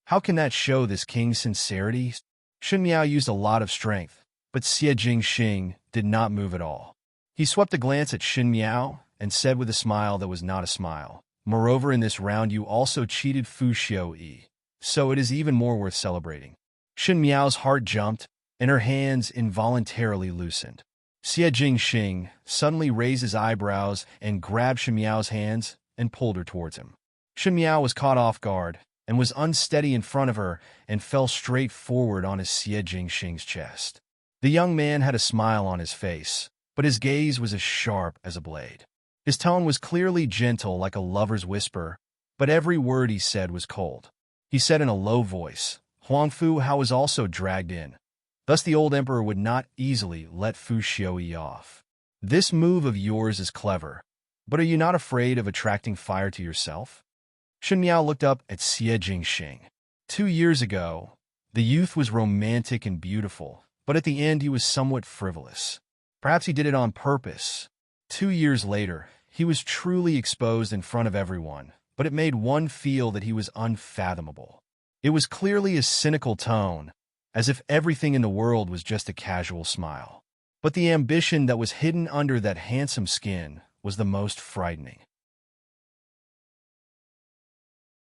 How can that show this king's sincerity?" Xin Miao used a lot of strength, but Xie Jingxing did not move at all. He swept a glance at Xin Miao and said with a smile that was not a smile, "Moreover, in this round you also cheated Fu Xiuyi, so it is even more worth celebrating." Xin Miao's heart jumped, and her hands involuntarily loosened. Xie Jingxing suddenly raised his eyebrows and grabbed Xin Miao's hands and pulled her towards him. Xin Miao was caught off guard and was unsteady in front of her and fell straight forward on his Xie Jingxing's chest. The young man had a smile on his face, but his gaze was as sharp as a blade. His tone was clearly gentle like a lover's whisper, but every word he said was cold. He said in a low voice, "Huangfu Hao was also dragged in." Thus the old emperor would not easily let Fu Xiuyi off. "This move of yours is clever, but are you not afraid of attracting fire to yourself?" Xin Miao looked up at Xie Jingxing. 2 years ago, the youth was romantic and beautiful, but at the end he was somewhat frivolous. Perhaps he did it on purpose. 2 years later, he was truly exposed in front of everyone, but it made one feel that he was unfathomable. It was clearly a cynical tone, as if everything in the world was just a casual smile. But the ambition that was hidden under that handsome skin was the most frightening.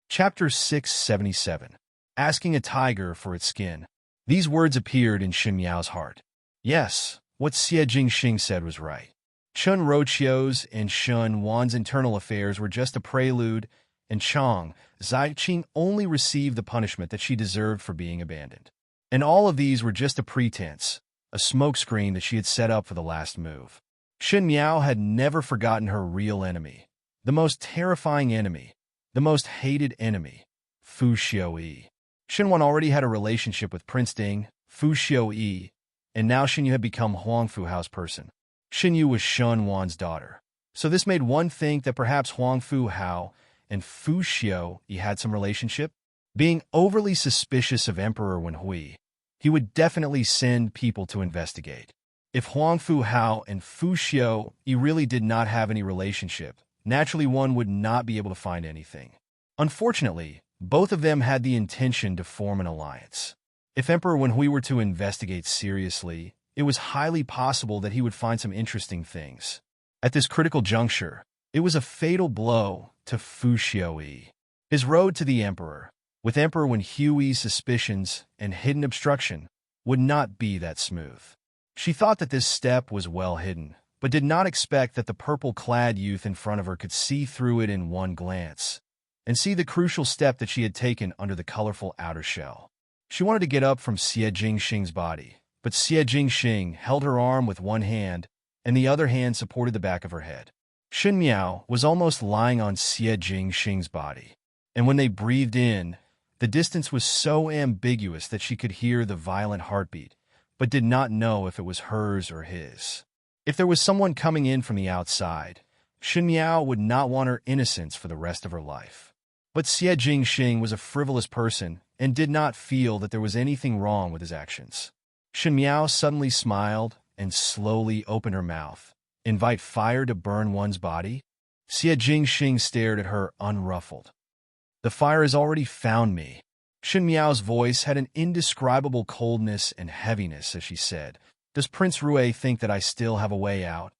Chapter 677. Asking a tiger for its skin. These words appeared in Xin Miao's heart. Yes, what Xie Jingxing said was right. Chen Roqiu's and Xun Wan's internal affairs were just a prelude, and Chang Ziqing only received the punishment that she deserved for being abandoned. And all of these were just a pretense, a smokescreen that she had set up for the last move. Xin Miao had never forgotten her real enemy, the most terrifying enemy, the most hated enemy, Fu Xiuyi. Xin Wan already had a relationship with Prince Ding, Fu Xiuyi, and now Xin Yu had become Huangfu Hao's person. Xin Yu was Xun Wan's daughter. So this made one think that perhaps Huangfu Hao and Fu Xiuyi had some relationship. Being overly suspicious of Emperor Wenhui, he would definitely send people to investigate. If Huangfu Hao and Fu Xiuyi really did not have any relationship, naturally one would not be able to find anything. Unfortunately, both of them had the intention to form an alliance. If Emperor Wenhui were to investigate seriously, it was highly possible that he would find some interesting things. At this critical juncture, it was a fatal blow to Fu Xiuyi. His road to the Emperor, with Emperor Wenhui's suspicions and hidden obstruction, would not be that smooth. She thought that this step was well hidden, but did not expect that the purple-clad youth in front of her could see through it in one glance, and see the crucial step that she had taken under the colorful outer shell. She wanted to get up from Xie Jingxing's body, but Xie Jingxing held her arm with one hand, and the other hand supported the back of her head. Xin Miao was almost lying on Xie Jingxing's body, and when they breathed in, the distance was so ambiguous that she could hear the violent heartbeat, but did not know if it was hers or his. If there was someone coming in from the outside, Xin Miao would not want her innocence for the rest of her life. But Xie Jingxing was a frivolous person and did not feel that there was anything wrong with his actions. Xin Miao suddenly smiled and slowly opened her mouth. Invite fire to burn one's body? Xie Jingxing stared at her unruffled. The fire has already found me. Xin Miao's voice had an indescribable coldness and heaviness as she said, "Does Prince Rui think that I still have a way out?"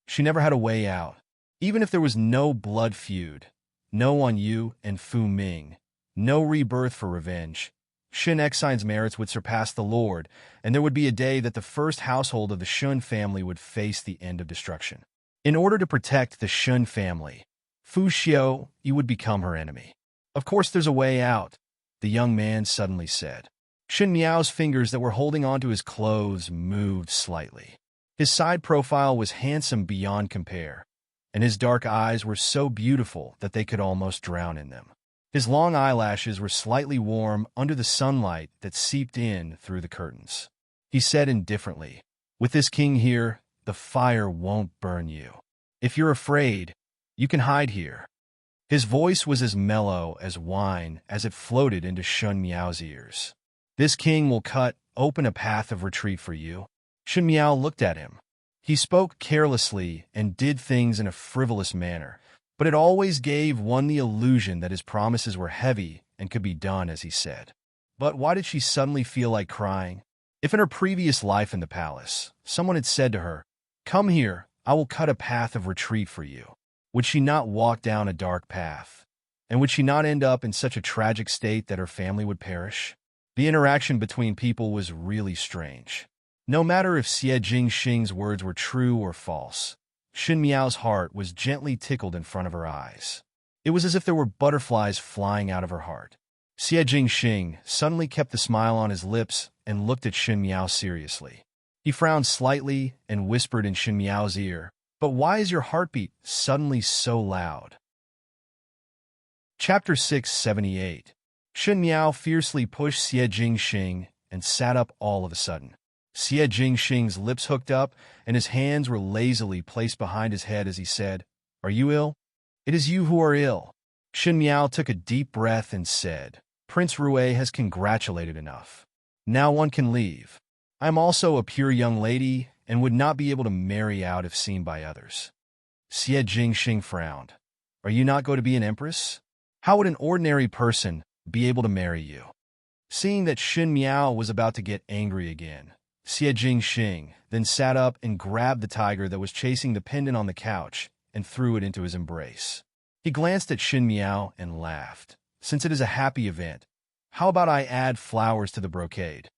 She never had a way out. Even if there was no blood feud, no on Yu and Fu Ming, No rebirth for revenge. Shun Xian's merits would surpass the Lord, and there would be a day that the first household of the Shun family would face the end of destruction. In order to protect the Shun family, Fu Xiao, you would become her enemy. Of course there's a way out, the young man suddenly said. Shen Miao's fingers that were holding onto his clothes moved slightly. His side profile was handsome beyond compare, and his dark eyes were so beautiful that they could almost drown in them. His long eyelashes were slightly warm under the sunlight that seeped in through the curtains. He said indifferently, "With this king here, the fire won't burn you. If you're afraid, you can hide here." His voice was as mellow as wine as it floated into Shun Miao's ears. "This king will cut open a path of retreat for you." Shun Miao looked at him. He spoke carelessly and did things in a frivolous manner, but it always gave one the illusion that his promises were heavy and could be done as he said. But why did she suddenly feel like crying? If in her previous life in the palace, someone had said to her, "Come here, I will cut a path of retreat for you," would she not walk down a dark path? And would she not end up in such a tragic state that her family would perish? The interaction between people was really strange. No matter if Xie Jingxing's words were true or false, Shen Miao's heart was gently tickled in front of her eyes. It was as if there were butterflies flying out of her heart. Xie Jingxing suddenly kept the smile on his lips and looked at Shen Miao seriously. He frowned slightly and whispered in Shen Miao's ear, "But why is your heartbeat suddenly so loud?" Chapter 678. Shen Miao fiercely pushed Xie Jingxing and sat up all of a sudden. Xie Jingxing's lips hooked up, and his hands were lazily placed behind his head as he said, "Are you ill? It is you who are ill." Shen Miao took a deep breath and said, "Prince Rui has congratulated enough. Now one can leave. I am also a pure young lady and would not be able to marry out if seen by others." Xie Jingxing frowned. "Are you not going to be an empress? How would an ordinary person be able to marry you?" Seeing that Shen Miao was about to get angry again, Xie Jingxing then sat up and grabbed the tiger that was chasing the pendant on the couch and threw it into his embrace. He glanced at Shen Miao and laughed. "Since it is a happy event, how about I add flowers to the brocade?"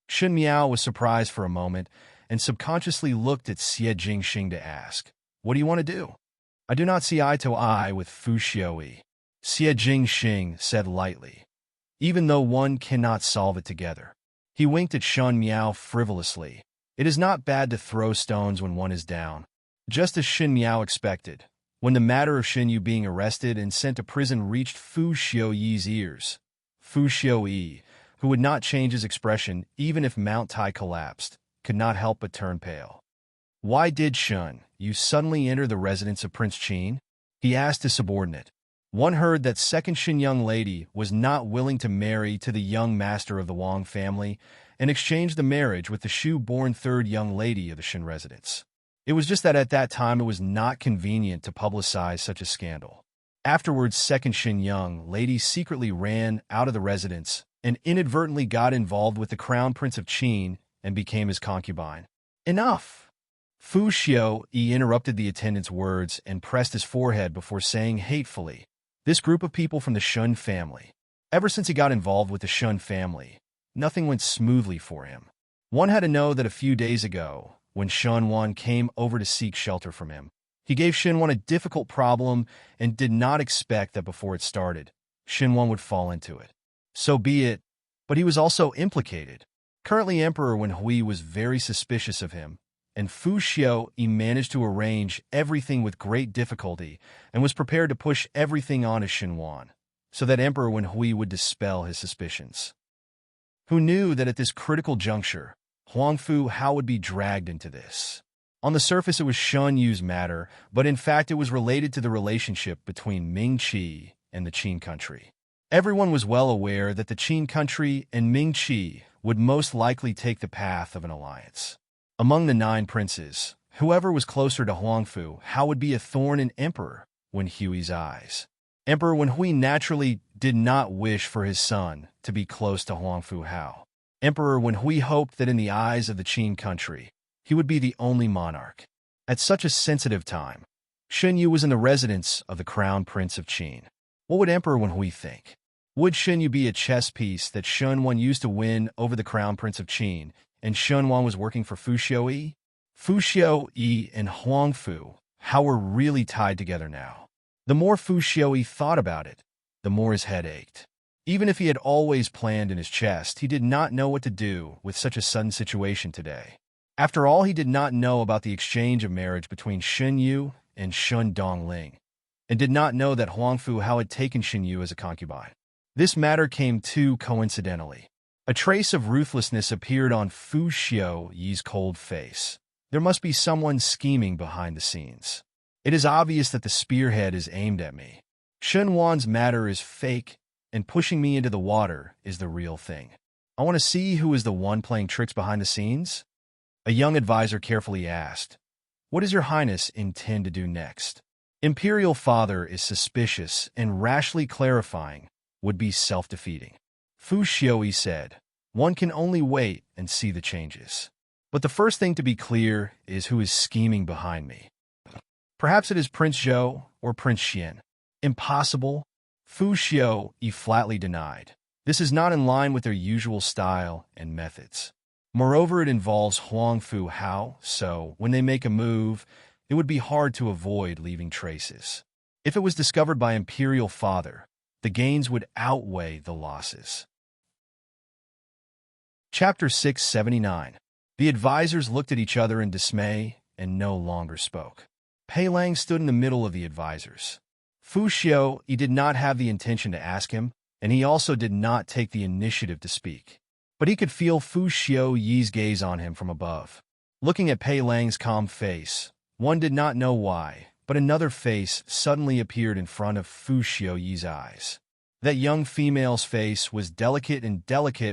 Shen Miao was surprised for a moment and subconsciously looked at Xie Jingxing to ask, "What do you want to do?" "I do not see eye to eye with Fu Xiaoyi," Xie Jingxing said lightly, "even though one cannot solve it together." He winked at Shen Miao frivolously. It is not bad to throw stones when one is down. Just as Shen Miao expected, when the matter of Shen Yu being arrested and sent to prison reached Fu Xiaoyi's ears, Fu Xiaoyi, who would not change his expression even if Mount Tai collapsed, could not help but turn pale. "Why did Shen Yu suddenly enter the residence of Prince Qin?" he asked his subordinate. One heard that second Shen young lady was not willing to marry to the young master of the Wang family and exchanged the marriage with the Shu-born third young lady of the Shen residence. It was just that at that time it was not convenient to publicize such a scandal. Afterwards, second Shen young lady secretly ran out of the residence and inadvertently got involved with the crown prince of Qin and became his concubine. "Enough!" Fu Xiaoyi interrupted the attendant's words and pressed his forehead before saying hatefully, "This group of people from the Shun family. Ever since he got involved with the Shun family, nothing went smoothly for him. One had to know that a few days ago, when Shen Wan came over to seek shelter from him, he gave Shen Wan a difficult problem and did not expect that before it started, Shen Wan would fall into it. So be it, but he was also implicated. Currently, Emperor Wen Hui was very suspicious of him, and Fu Xiaoyi managed to arrange everything with great difficulty and was prepared to push everything on to Shen Wan, so that Emperor Wen Hui would dispel his suspicions. Who knew that at this critical juncture, Huang Fu Hao would be dragged into this? On the surface it was Shen Yu's matter, but in fact it was related to the relationship between Ming Qi and the Qin country. Everyone was well aware that the Qin country and Ming Qi would most likely take the path of an alliance. Among the 9 princes, whoever was closer to Huang Fu Hao would be a thorn in Emperor Wen Hui's eyes. Emperor Wen Hui naturally did not wish for his son to be close to Huang Fu Hao. Emperor Wen Hui hoped that in the eyes of the Qin country, he would be the only monarch. At such a sensitive time, Shen Yu was in the residence of the crown prince of Qin. What would Emperor Wen Hui think? Would Xunyu be a chess piece that Shunwan used to win over the Crown Prince of Qin, and Shunwan was working for Fu Xiaoyi? Fu Xiaoyi and Huangfu, how were really tied together now. The more Fu Xiaoyi thought about it, the more his head ached. Even if he had always planned in his chest, he did not know what to do with such a sudden situation today. After all, he did not know about the exchange of marriage between Xunyu and Shun Dongling, and did not know that Huangfu Hao had taken Xunyu as a concubine. This matter came too coincidentally. A trace of ruthlessness appeared on Fu Xiaoyi's cold face. There must be someone scheming behind the scenes. It is obvious that the spearhead is aimed at me. Shunwan's matter is fake, and pushing me into the water is the real thing. I want to see who is the one playing tricks behind the scenes? A young advisor carefully asked, "What does your highness intend to do next?" Imperial father is suspicious, and rashly clarifying would be self-defeating. Fu Xiaoyi said, "One can only wait and see the changes. But the first thing to be clear is who is scheming behind me. Perhaps it is Prince Zhou or Prince Xian." Impossible, Fu Xiaoyi flatly denied. This is not in line with their usual style and methods. Moreover, it involves Huangfu Hao, so when they make a move, it would be hard to avoid leaving traces. If it was discovered by Imperial Father, the gains would outweigh the losses. Chapter 679. The advisors looked at each other in dismay and no longer spoke. Pei Lang stood in the middle of the advisors. Fu Xiaoyi did not have the intention to ask him, and he also did not take the initiative to speak. But he could feel Fu Xiaoyi's gaze on him from above. Looking at Pei Lang's calm face, one did not know why, but another face suddenly appeared in front of Fu Xiaoyi's eyes. That young female's face was delicate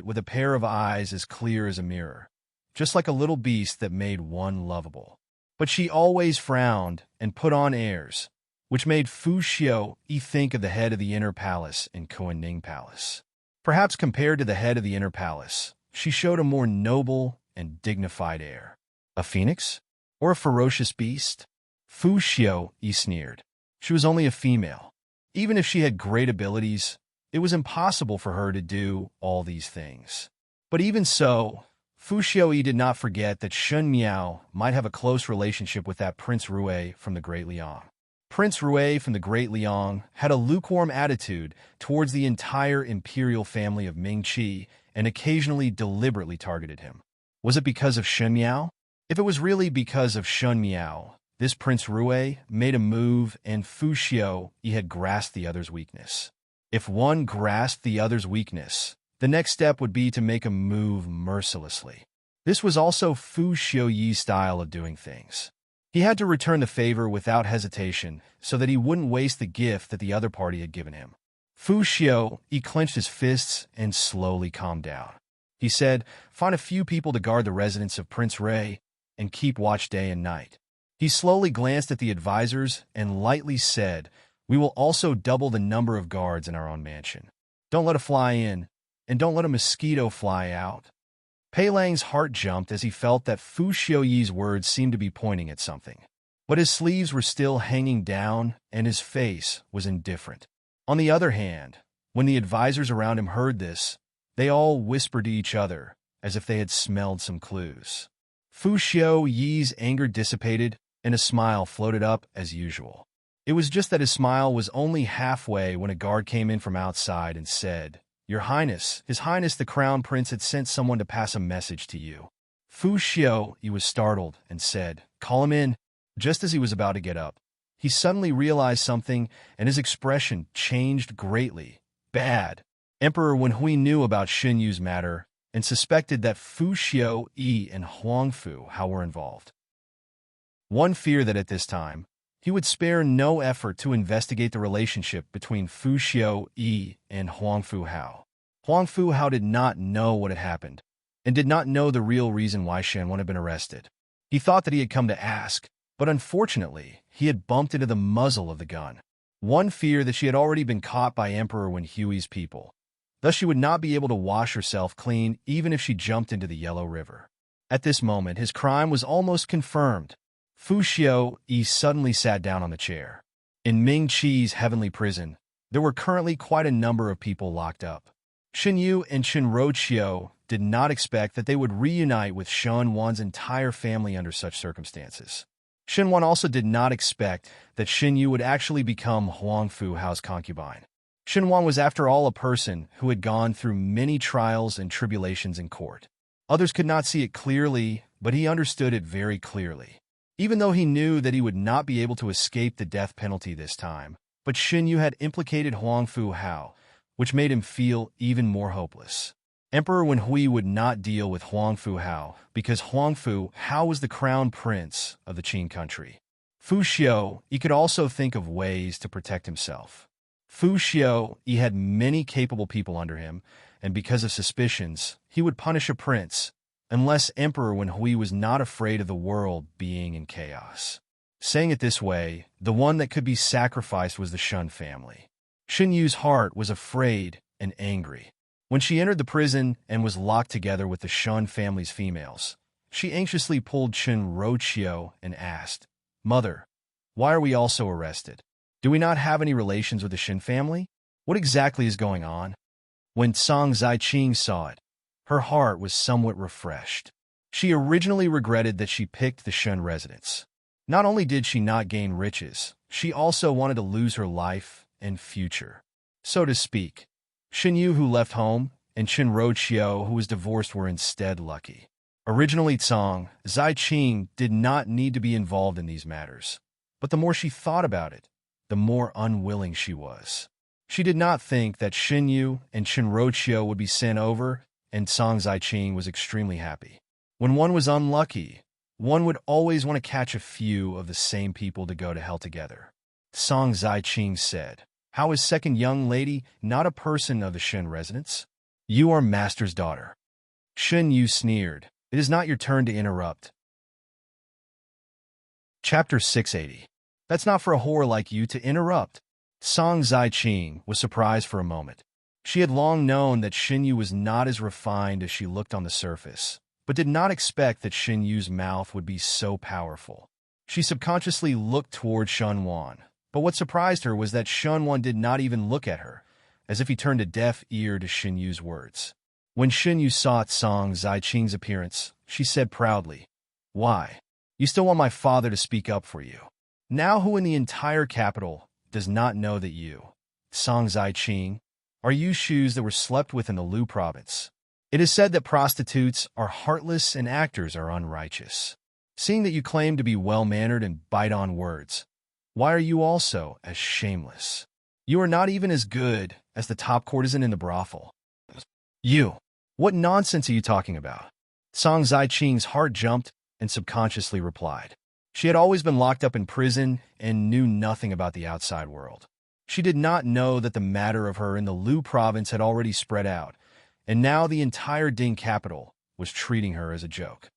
with a pair of eyes as clear as a mirror, just like a little beast that made one lovable. But she always frowned and put on airs, which made Fu Xiaoyi think of the head of the inner palace in Kuanning Palace. Perhaps compared to the head of the inner palace, she showed a more noble and dignified air. A phoenix? Or a ferocious beast? Fu Xiaoyi sneered. She was only a female. Even if she had great abilities, it was impossible for her to do all these things. But even so, Fu Xiaoyi did not forget that Shun Miao might have a close relationship with that Prince Rui from the Great Liang. Prince Rui from the Great Liang had a lukewarm attitude towards the entire imperial family of Mingqi and occasionally deliberately targeted him. Was it because of Shun Miao? If it was really because of Shun Miao, this Prince Rui made a move and Fu Xiaoyi had grasped the other's weakness. If one grasped the other's weakness, the next step would be to make a move mercilessly. This was also Fu Xiaoyi's style of doing things. He had to return the favor without hesitation so that he wouldn't waste the gift that the other party had given him. Fu Xiaoyi clenched his fists and slowly calmed down. He said, "Find a few people to guard the residence of Prince Rui and keep watch day and night." He slowly glanced at the advisors and lightly said, "We will also double the number of guards in our own mansion. Don't let a fly in, and don't let a mosquito fly out." Pei Lang's heart jumped as he felt that Fu Xiaoyi's words seemed to be pointing at something. But his sleeves were still hanging down, and his face was indifferent. On the other hand, when the advisors around him heard this, they all whispered to each other, as if they had smelled some clues. Fu Xiaoyi's anger dissipated, and a smile floated up as usual. It was just that his smile was only halfway when a guard came in from outside and said, "Your Highness, His Highness the Crown Prince had sent someone to pass a message to you." Fu Xiaoyi was startled and said, "Call him in." Just as he was about to get up, he suddenly realized something, and his expression changed greatly. Bad. Emperor Wenhui knew about Xunyu's matter and suspected that Fu Xiaoyi and Huangfu Hao were involved. One feared that at this time, he would spare no effort to investigate the relationship between Fu Xiaoyi and Huangfu Hao. Huangfu Hao did not know what had happened, and did not know the real reason why Shenwan had been arrested. He thought that he had come to ask, but unfortunately, he had bumped into the muzzle of the gun. One feared that she had already been caught by Emperor Wenhui's people. Thus she would not be able to wash herself clean even if she jumped into the Yellow River. At this moment, his crime was almost confirmed. Fu Xiaoyi suddenly sat down on the chair. In Ming Qi's heavenly prison, There were currently quite a number of people locked up. Shen Yu and Chen Roqiu did not expect that they would reunite with Shen Wan's entire family under such circumstances. Shen Wan also did not expect that Shen Yu would actually become Huang Fu Hao's concubine. Shen Wan was, after all, a person who had gone through many trials and tribulations in court. Others could not see it clearly, but he understood it very clearly. Even though he knew that he would not be able to escape the death penalty this time, but Shen Yu had implicated Huang Fu Hao, which made him feel even more hopeless. Emperor Wenhui would not deal with Huang Fu Hao because Huang Fu Hao was the crown prince of the Qin country. Fu Xiu, he could also think of ways to protect himself. Fu Xiu, he had many capable people under him, and because of suspicions, he would punish a prince, unless Emperor Wenhui was not afraid of the world being in chaos. Saying it this way, the one that could be sacrificed was the Shun family. Shen Yu's heart was afraid and angry. When she entered the prison and was locked together with the Shun family's females, she anxiously pulled Chen Roqiu and asked, "Mother, why are we also arrested? Do we not have any relations with the Shen family? What exactly is going on?" When Song Ziqing saw it, her heart was somewhat refreshed. She originally regretted that she picked the Shun residence. Not only did she not gain riches, she also wanted to lose her life and future. So to speak, Shen Yu, who left home, and Chen Roqiu, who was divorced, were instead lucky. Originally, Song Ziqing did not need to be involved in these matters, but the more she thought about it, the more unwilling she was. She did not think that Shen Yu and Chen Roqiu would be sent over, and Song Ziqing was extremely happy. When one was unlucky, one would always want to catch a few of the same people to go to hell together. Song Ziqing said, "How is second young lady not a person of the Shen residence? You are master's daughter." Shen Yu sneered, "It is not your turn to interrupt." Chapter 680. That's not for a whore like you to interrupt. Song Ziqing was surprised for a moment. She had long known that Shen Yu was not as refined as she looked on the surface, but did not expect that Shen Yu's mouth would be so powerful. She subconsciously looked toward Shen Wan, but what surprised her was that Shen Wan did not even look at her, as if he turned a deaf ear to Shen Yu's words. When Shen Yu saw Song Ziqing's appearance, she said proudly, "Why? You still want my father to speak up for you? Now who in the entire capital does not know that you, Song Ziqing, are you shoes that were slept with in the Lu province? It is said that prostitutes are heartless and actors are unrighteous. Seeing that you claim to be well-mannered and bite on words, why are you also as shameless? You are not even as good as the top courtesan in the brothel." "You! What nonsense are you talking about?" Song Ziqing's heart jumped and subconsciously replied. She had always been locked up in prison and knew nothing about the outside world. She did not know that the matter of her in the Lu province had already spread out, and now the entire Ding capital was treating her as a joke.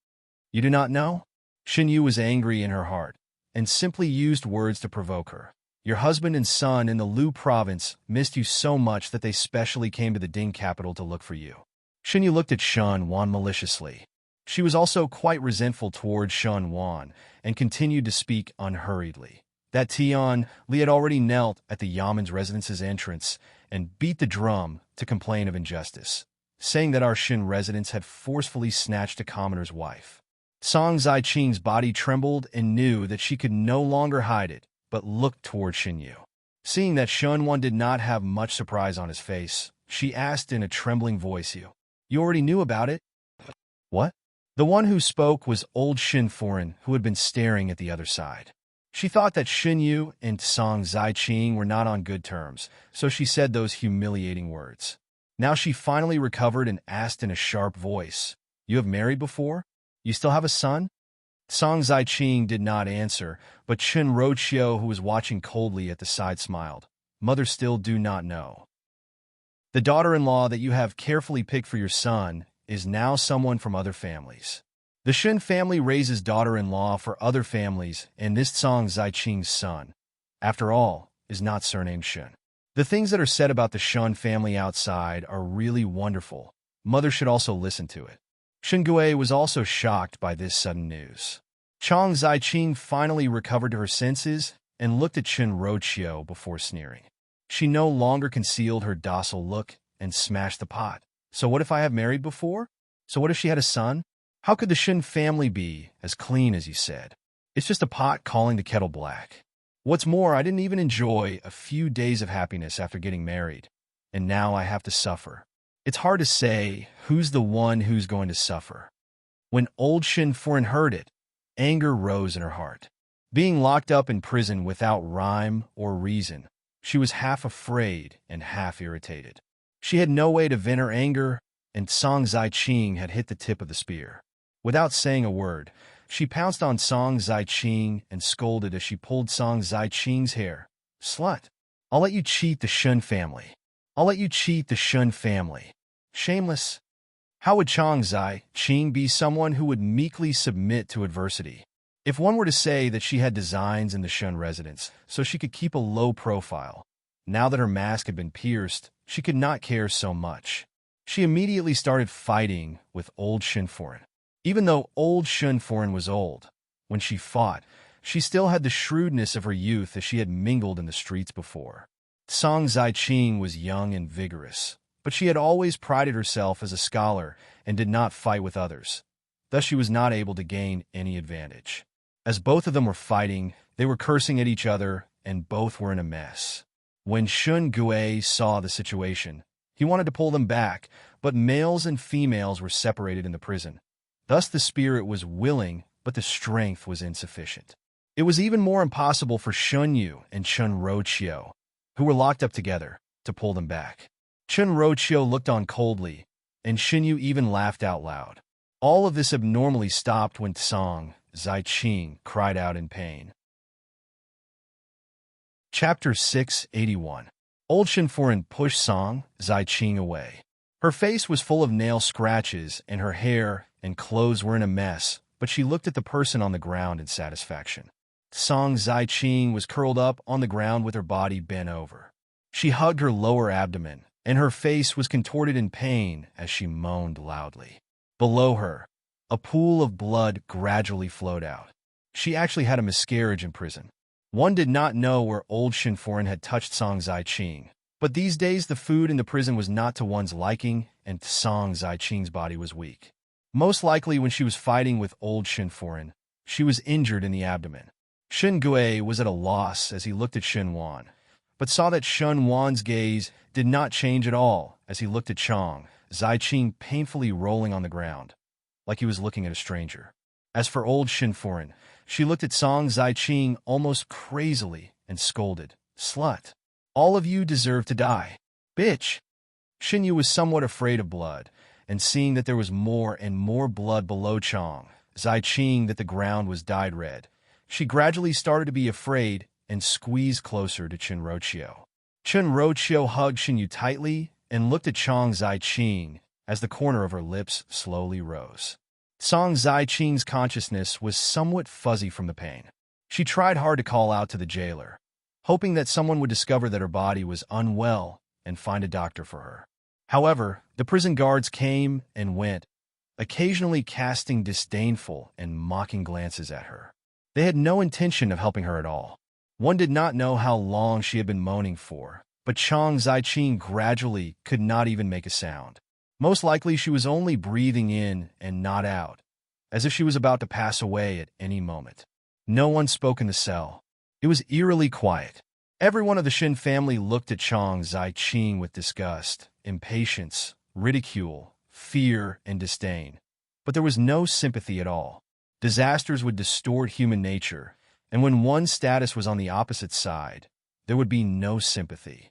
"You do not know?" Shen Yu was angry in her heart, and simply used words to provoke her. "Your husband and son in the Lu province missed you so much that they specially came to the Ding capital to look for you." Shen Yu looked at Shen Wan maliciously. She was also quite resentful towards Shen Wan and continued to speak unhurriedly. That Tian Li had already knelt at the Yaman's residence's entrance and beat the drum to complain of injustice, saying that our Shen residence had forcefully snatched a commoner's wife. Song Ziqing's body trembled and knew that she could no longer hide it, but looked toward Shen Yu. Seeing that Shen Wan did not have much surprise on his face, she asked in a trembling voice, You already knew about it?" "What?" The one who spoke was old Shin Foreign, who had been staring at the other side. She thought that Shen Yu and Song Ziqing were not on good terms, so she said those humiliating words. Now she finally recovered and asked in a sharp voice, "You have married before? You still have a son?" Song Ziqing did not answer, but Chen Roqiu, who was watching coldly at the side, smiled. "Mother still do not know. The daughter-in-law that you have carefully picked for your son is now someone from other families. The Shen family raises daughter-in-law for other families, and this Song Ziqing's son, after all, is not surnamed Shen. The things that are said about the Shen family outside are really wonderful. Mother should also listen to it." Shen Gui was also shocked by this sudden news. Song Ziqing finally recovered to her senses and looked at Chen Roqiu before sneering. She no longer concealed her docile look and smashed the pot. So what if I have married before? So what if she had a son? How could the Shin family be as clean as you said? It's just a pot calling the kettle black. What's more, I didn't even enjoy a few days of happiness after getting married, and now I have to suffer. It's hard to say who's the one who's going to suffer. When old Shin Foreign heard it, anger rose in her heart. Being locked up in prison without rhyme or reason, she was half afraid and half irritated. She had no way to vent her anger, and Song Zai-Ching had hit the tip of the spear. Without saying a word, she pounced on Song Zai-Ching and scolded as she pulled Song Zai-Ching's hair. "Slut! I'll let you cheat the Shun family. I'll let you cheat the Shun family. Shameless." How would Chong Zai-Ching be someone who would meekly submit to adversity? If one were to say that she had designs in the Shun residence so she could keep a low profile, now that her mask had been pierced, she could not care so much. She immediately started fighting with old Shin Foreign. Even though old Shin Foreign was old, when she fought, she still had the shrewdness of her youth as she had mingled in the streets before. Song Zai-Ching was young and vigorous, but she had always prided herself as a scholar and did not fight with others. Thus she was not able to gain any advantage. As both of them were fighting, they were cursing at each other, and both were in a mess. When Shun Gue saw the situation, he wanted to pull them back, but males and females were separated in the prison. Thus the spirit was willing, but the strength was insufficient. It was even more impossible for Shun Yu and Chun Rochio, who were locked up together, to pull them back. Chun Rochio looked on coldly, and Shin Yu even laughed out loud. All of this abnormally stopped when Song Zai-Ching cried out in pain. Chapter 681. Old Shin Foreign pushed Song Zai-Ching away. Her face was full of nail scratches, and her hair and clothes were in a mess, but she looked at the person on the ground in satisfaction. Song Zai-Ching was curled up on the ground with her body bent over. She hugged her lower abdomen, and her face was contorted in pain as she moaned loudly. Below her, a pool of blood gradually flowed out. She actually had a miscarriage in prison. One did not know where old Shin Foreign had touched Song Zai-Ching, but these days the food in the prison was not to one's liking, and Song Zai-Ching's body was weak. Most likely when she was fighting with old Shin Foreign, she was injured in the abdomen. Shin Gue was at a loss as he looked at Shin Wan, but saw that Shun Wan's gaze did not change at all as he looked at Chong Zai-Ching painfully rolling on the ground, like he was looking at a stranger. As for old Shin Foreign, she looked at Song Zai-Ching almost crazily and scolded, "Slut! All of you deserve to die. Bitch!" Shin Yu was somewhat afraid of blood, and seeing that there was more and more blood below Chong Zai-Ching that the ground was dyed red, she gradually started to be afraid and squeezed closer to Chun Rochio. Chun Rochio hugged Shin Yu tightly and looked at Chong Zai-Ching as the corner of her lips slowly rose. Song Zai-Ching's consciousness was somewhat fuzzy from the pain. She tried hard to call out to the jailer, hoping that someone would discover that her body was unwell and find a doctor for her. However, the prison guards came and went, occasionally casting disdainful and mocking glances at her. They had no intention of helping her at all. One did not know how long she had been moaning for, but Chong Zai-Ching gradually could not even make a sound. Most likely she was only breathing in and not out, as if she was about to pass away at any moment. No one spoke in the cell. It was eerily quiet. Everyone of the Shin family looked at Chong Zai-Ching with disgust, impatience, ridicule, fear, and disdain. But there was no sympathy at all. Disasters would distort human nature, and when one's status was on the opposite side, there would be no sympathy.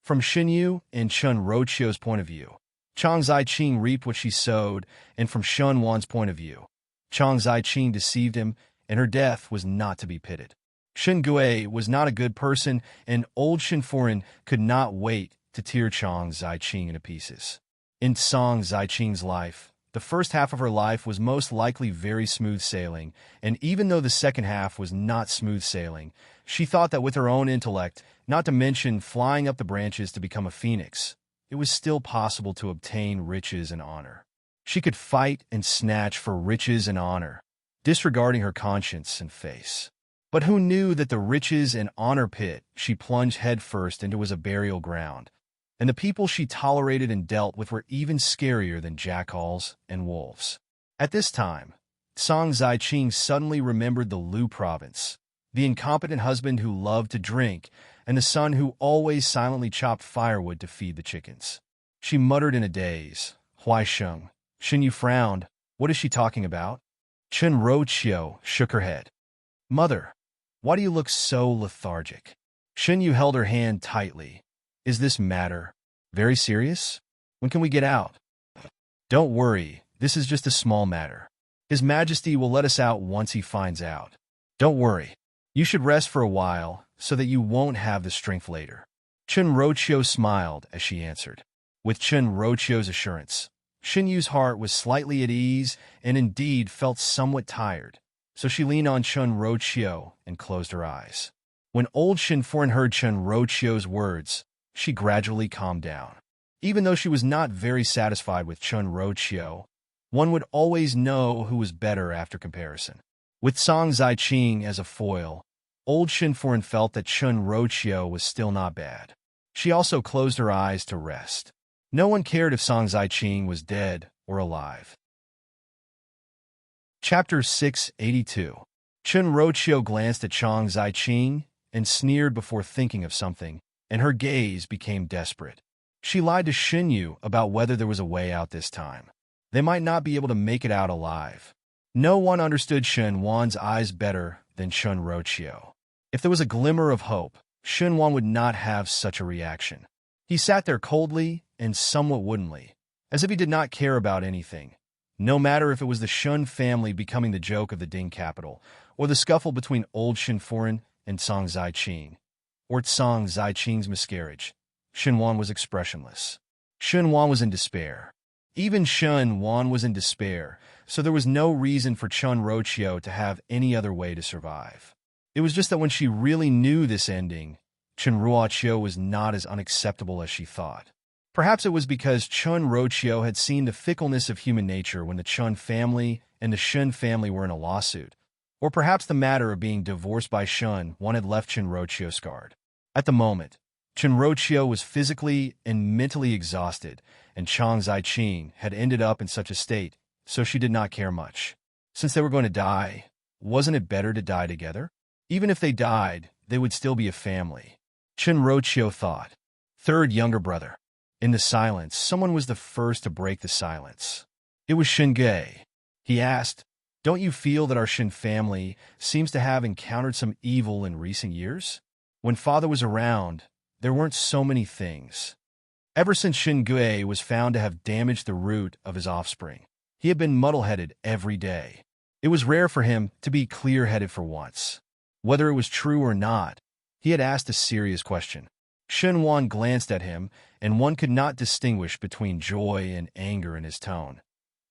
From Shin Yu and Chun Rochio's point of view, Chong Zai-Ching reaped what she sowed, and from Shun Wan's point of view, Chong Zai-Ching deceived him, and her death was not to be pitied. Shin Gue was not a good person, and old Shin Foreign could not wait to tear Chong Zai-Ching into pieces. In Song Zai-Ching's life, the first half of her life was most likely very smooth sailing, and even though the second half was not smooth sailing, she thought that with her own intellect, not to mention flying up the branches to become a phoenix, it was still possible to obtain riches and honor. She could fight and snatch for riches and honor, disregarding her conscience and face. But who knew that the riches and honor pit she plunged headfirst into was a burial ground, and the people she tolerated and dealt with were even scarier than jackals and wolves. At this time, Song Zaiqing suddenly remembered the Lu province, the incompetent husband who loved to drink, and the son who always silently chopped firewood to feed the chickens. She muttered in a daze, "Huai Sheng." Shin Yu frowned. What is she talking about? Chen Roqiu shook her head. Mother, why do you look so lethargic? Shin Yu held her hand tightly. Is this matter very serious? When can we get out? Don't worry, this is just a small matter. His Majesty will let us out once he finds out. Don't worry. You should rest for a while so that you won't have the strength later. Chen Roqiu smiled as she answered. With Chen Roqiu's assurance, Shin Yu's heart was slightly at ease and indeed felt somewhat tired, so she leaned on Chen Roqiu and closed her eyes. When old Shin Foreign heard Chen Roqiu's words, she gradually calmed down. Even though she was not very satisfied with Chen Roqiu, one would always know who was better after comparison. With Song Zaiqing as a foil, old Shin Foreign felt that Chen Roqiu was still not bad. She also closed her eyes to rest. No one cared if Song Zaiqing was dead or alive. Chapter 682. Chen Roqiu glanced at Song Zaiqing and sneered before thinking of something, and her gaze became desperate. She lied to Shin Yu about whether there was a way out this time. They might not be able to make it out alive. No one understood Shen Wan's eyes better than Chen Roqiu. If there was a glimmer of hope, Shen Wan would not have such a reaction. He sat there coldly and somewhat woodenly, as if he did not care about anything, no matter if it was the Shun family becoming the joke of the Ding capital, or the scuffle between old Shin Foreign and Song Zaiqing, or Song Zaiqing's miscarriage. Shen Wan was expressionless. Shen Wan was in despair. Even Shen Wan was in despair, so there was no reason for Chen Roqiu to have any other way to survive. It was just that when she really knew this ending, Chen Roqiu was not as unacceptable as she thought. Perhaps it was because Chen Roqiu had seen the fickleness of human nature when the Chen family and the Shen family were in a lawsuit, or perhaps the matter of being divorced by Shen Wan had left Chen Roqiu scarred. At the moment, Chen Roqiu was physically and mentally exhausted, and Song Zaiqing had ended up in such a state, so she did not care much. Since they were going to die, wasn't it better to die together? Even if they died, they would still be a family. Chen Roqiu thought. Third younger brother. In the silence, someone was the first to break the silence. It was Shin Gui. He asked, "Don't you feel that our Shin family seems to have encountered some evil in recent years? When father was around, there weren't so many things." Ever since Shin Gui was found to have damaged the root of his offspring, he had been muddle-headed every day. It was rare for him to be clear-headed for once. Whether it was true or not, he had asked a serious question. Shen Wan glanced at him, and one could not distinguish between joy and anger in his tone.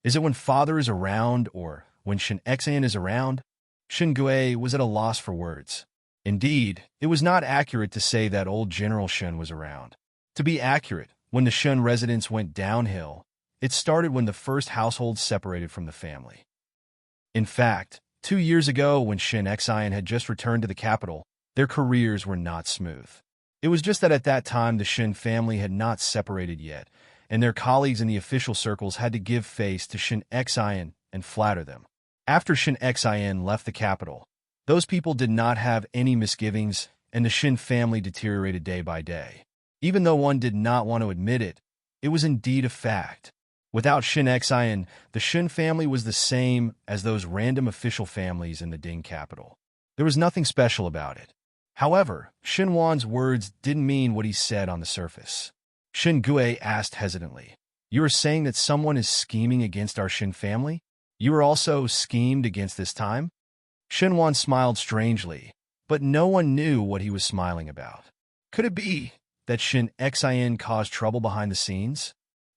Is it when father is around or when Shin Xian is around? Shin Gui was at a loss for words. Indeed, it was not accurate to say that old General Shen was around. To be accurate, when the Shen residence went downhill, it started when the first household separated from the family. In fact, 2 years ago when Shin Xian had just returned to the capital, their careers were not smooth. It was just that at that time the Shin family had not separated yet, and their colleagues in the official circles had to give face to Shin Xian and flatter them. After Shin Xian left the capital, those people did not have any misgivings, and the Shin family deteriorated day by day. Even though one did not want to admit it, it was indeed a fact. Without Shin Xian, the Shin family was the same as those random official families in the Ding capital. There was nothing special about it. However, Shin Wan's words didn't mean what he said on the surface. Shin Gui asked hesitantly, "You are saying that someone is scheming against our Shin family? You are also schemed against this time?" Shin Wan smiled strangely, but no one knew what he was smiling about. Could it be that Shin Xian caused trouble behind the scenes?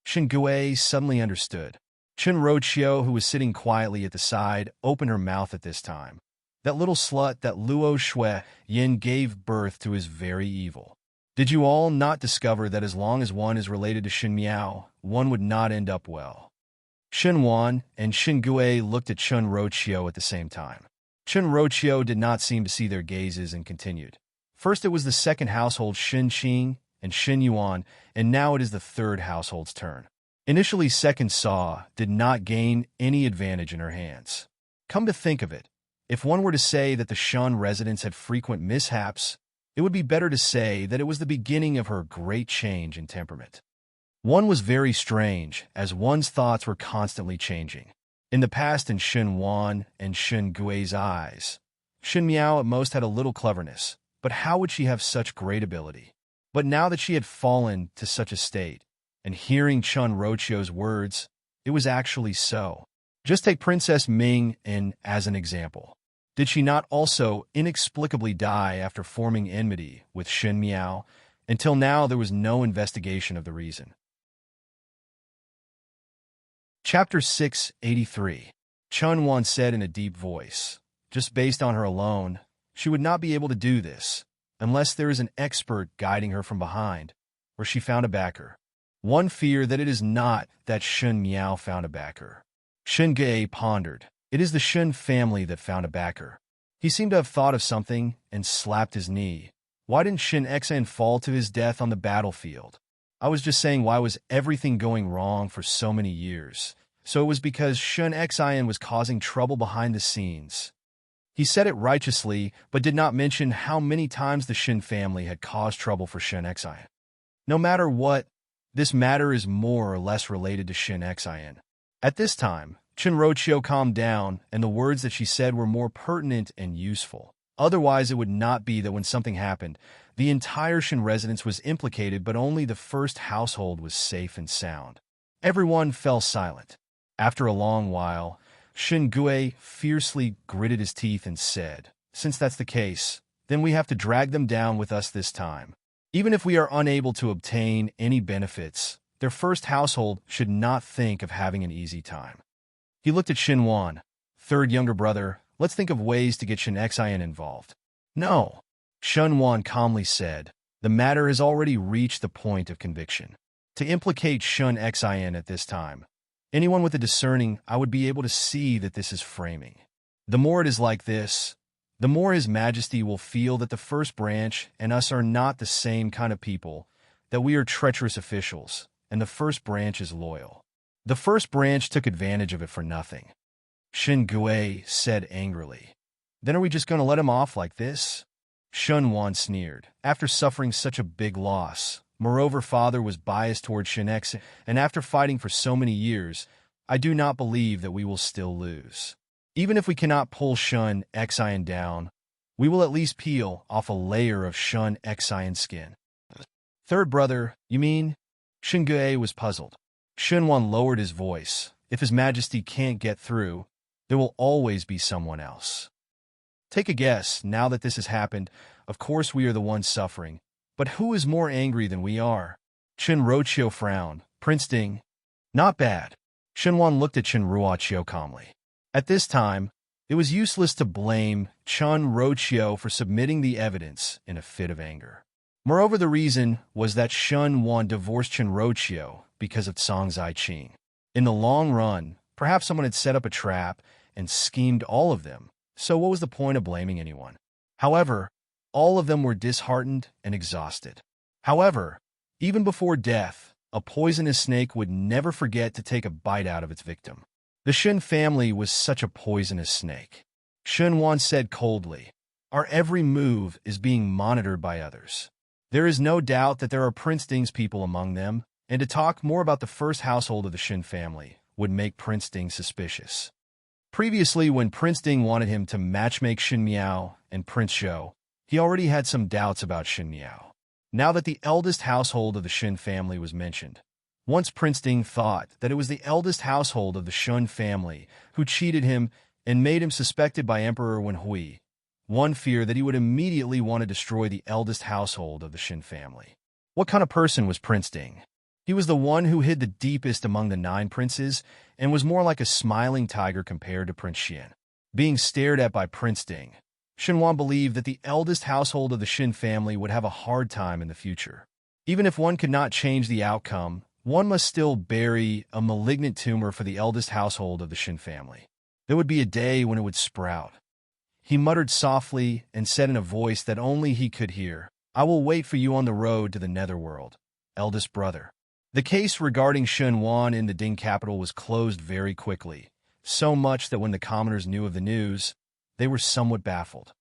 Shin Gui suddenly understood. Chen Roqiu, who was sitting quietly at the side, opened her mouth at this time. That little slut, that Luo Shui Yin, gave birth to his very evil. Did you all not discover that as long as one is related to Shin Miao, one would not end up well? Shin Wan and Shin Gui looked at Chen Roqiu at the same time. Chen Rochio did not seem to see their gazes and continued. First it was the second household Shin Qing and Shin Yuan, and now it is the third household's turn. Initially, Second Saw did not gain any advantage in her hands. Come to think of it, if one were to say that the Shun residents had frequent mishaps, it would be better to say that it was the beginning of her great change in temperament. One was very strange, as one's thoughts were constantly changing. In the past, in Shin Wan and Shin Gui's eyes, Shin Miao at most had a little cleverness, but how would she have such great ability? But now that she had fallen to such a state, and hearing Chun Rochio's words, it was actually so. Just take Princess Ming in as an example. Did she not also inexplicably die after forming enmity with Shin Miao? Until now, there was no investigation of the reason. Chapter 683. Chun Wan said in a deep voice, just based on her alone, she would not be able to do this, unless there is an expert guiding her from behind, or she found a backer. One fear that it is not that Shin Miao found a backer. Shin Ge pondered. It is the Shin family that found a backer. He seemed to have thought of something and slapped his knee. Why didn't Shin Xan fall to his death on the battlefield? I was just saying, why was everything going wrong for so many years? So it was because Shin Xan was causing trouble behind the scenes. He said it righteously, but did not mention how many times the Shin family had caused trouble for Shin Xan. No matter what, this matter is more or less related to Shin Xan. At this time, Chen Rochio calmed down, and the words that she said were more pertinent and useful. Otherwise, it would not be that when something happened, the entire Shin residence was implicated, but only the first household was safe and sound. Everyone fell silent. After a long while, Shin Gui fiercely gritted his teeth and said, "Since that's the case, then we have to drag them down with us this time. Even if we are unable to obtain any benefits, their first household should not think of having an easy time." He looked at Shin Wan. "Third younger brother, let's think of ways to get Shin Xian involved." "No," Shin Wan calmly said. "The matter has already reached the point of conviction. To implicate Shin Xian at this time, anyone with a discerning eye would be able to see that this is framing. The more it is like this, the more His Majesty will feel that the first branch and us are not the same kind of people, that we are treacherous officials, and the first branch is loyal. The first branch took advantage of it for nothing." Shin Gui said angrily. "Then are we just going to let him off like this?" Shun Wan sneered. "After suffering such a big loss, moreover father was biased toward Shin X, and after fighting for so many years, I do not believe that we will still lose. Even if we cannot pull Shun Xian down, we will at least peel off a layer of Shun Xian skin." "Third brother, you mean?" Shin Gui was puzzled. Shun Wan lowered his voice. "If His Majesty can't get through, there will always be someone else. Take a guess, now that this has happened, of course we are the ones suffering, but who is more angry than we are?" Chen Rochio frowned. "Prince Ding." "Not bad." Shin Wan looked at Chen Ruochio calmly. At this time, it was useless to blame Chen Rochio for submitting the evidence in a fit of anger. Moreover, the reason was that Shun Wan divorced Chen Rochio because of Song Zai Qing. In the long run, perhaps someone had set up a trap and schemed all of them, so what was the point of blaming anyone? However, all of them were disheartened and exhausted. However, even before death, a poisonous snake would never forget to take a bite out of its victim. The Shin family was such a poisonous snake. Shun Wan said coldly, "Our every move is being monitored by others. There is no doubt that there are Prince Ding's people among them, and to talk more about the first household of the Shin family would make Prince Ding suspicious." Previously, when Prince Ding wanted him to matchmake Shin Miao and Prince Zhou, he already had some doubts about Shin Miao. Now that the eldest household of the Shin family was mentioned, once Prince Ding thought that it was the eldest household of the Shun family who cheated him and made him suspected by Emperor Wenhui. One fear that he would immediately want to destroy the eldest household of the Shin family. What kind of person was Prince Ding? He was the one who hid the deepest among the 9 princes and was more like a smiling tiger compared to Prince Xian. Being stared at by Prince Ding, Shin Wan believed that the eldest household of the Shin family would have a hard time in the future. Even if one could not change the outcome, one must still bury a malignant tumor for the eldest household of the Shin family. There would be a day when it would sprout. He muttered softly and said in a voice that only he could hear, "I will wait for you on the road to the netherworld, eldest brother." The case regarding Shun Wan in the Ding capital was closed very quickly, so much that when the commoners knew of the news, they were somewhat baffled.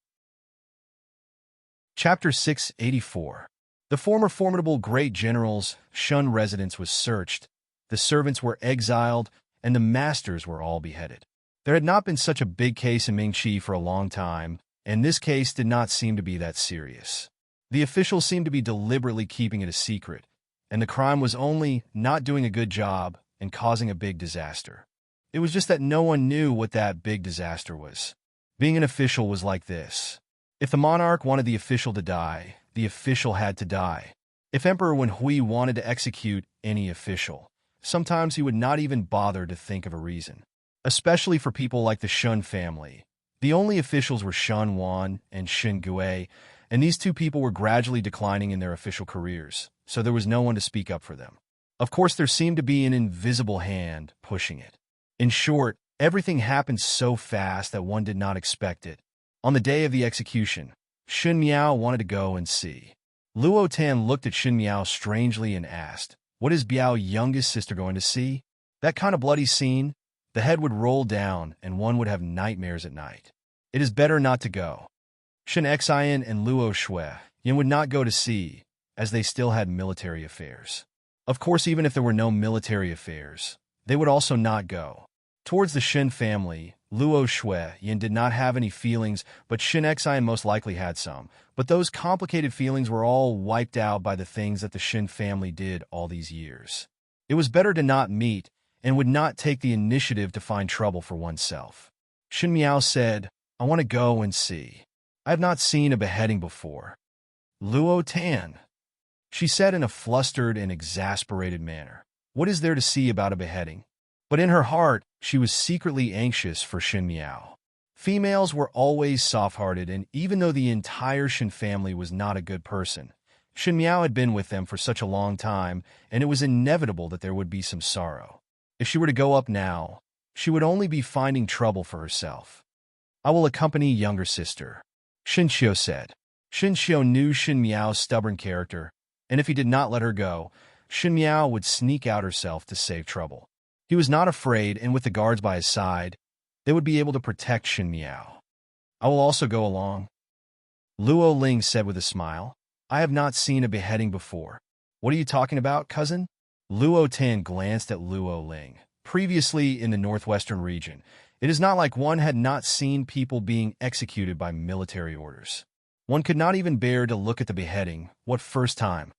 Chapter 684. The former formidable great general's Shun residence was searched, the servants were exiled, and the masters were all beheaded. There had not been such a big case in Mingqi for a long time, and this case did not seem to be that serious. The officials seemed to be deliberately keeping it a secret, and the crime was only not doing a good job and causing a big disaster. It was just that no one knew what that big disaster was. Being an official was like this. If the monarch wanted the official to die, the official had to die. If Emperor Wen Hui wanted to execute any official, sometimes he would not even bother to think of a reason. Especially for people like the Shun family. The only officials were Shun Wan and Shin Gui, and these two people were gradually declining in their official careers, so there was no one to speak up for them. Of course, there seemed to be an invisible hand pushing it. In short, everything happened so fast that one did not expect it. On the day of the execution, Xun Miao wanted to go and see. Luo Tan looked at Xun Miao strangely and asked, "What is Biao's youngest sister going to see?" That kind of bloody scene, the head would roll down and one would have nightmares at night. It is better not to go. Shen Xian and Luo Shui Yin would not go to see, as they still had military affairs. Of course, even if there were no military affairs, they would also not go. Towards the Shen family, Luo Shui Yin did not have any feelings, but Shen Xian most likely had some. But those complicated feelings were all wiped out by the things that the Shen family did all these years. It was better to not meet and would not take the initiative to find trouble for oneself. Shen Miao said, "I want to go and see. I have not seen a beheading before." Luo Tan, she said in a flustered and exasperated manner. What is there to see about a beheading? But in her heart, she was secretly anxious for Shen Miao. Females were always soft-hearted, and even though the entire Shen family was not a good person, Shen Miao had been with them for such a long time, and it was inevitable that there would be some sorrow. If she were to go up now, she would only be finding trouble for herself. "I will accompany younger sister," Shen Xiu said. Shen Xiu knew Shen Miao's stubborn character, and if he did not let her go, Shen Miao would sneak out herself to save trouble. He was not afraid, and with the guards by his side, they would be able to protect Shen Miao. "I will also go along," Luo Ling said with a smile. "I have not seen a beheading before." "What are you talking about, cousin?" Luo Tan glanced at Luo Ling. Previously in the northwestern region, it is not like one had not seen people being executed by military orders. One could not even bear to look at the beheading. What first time?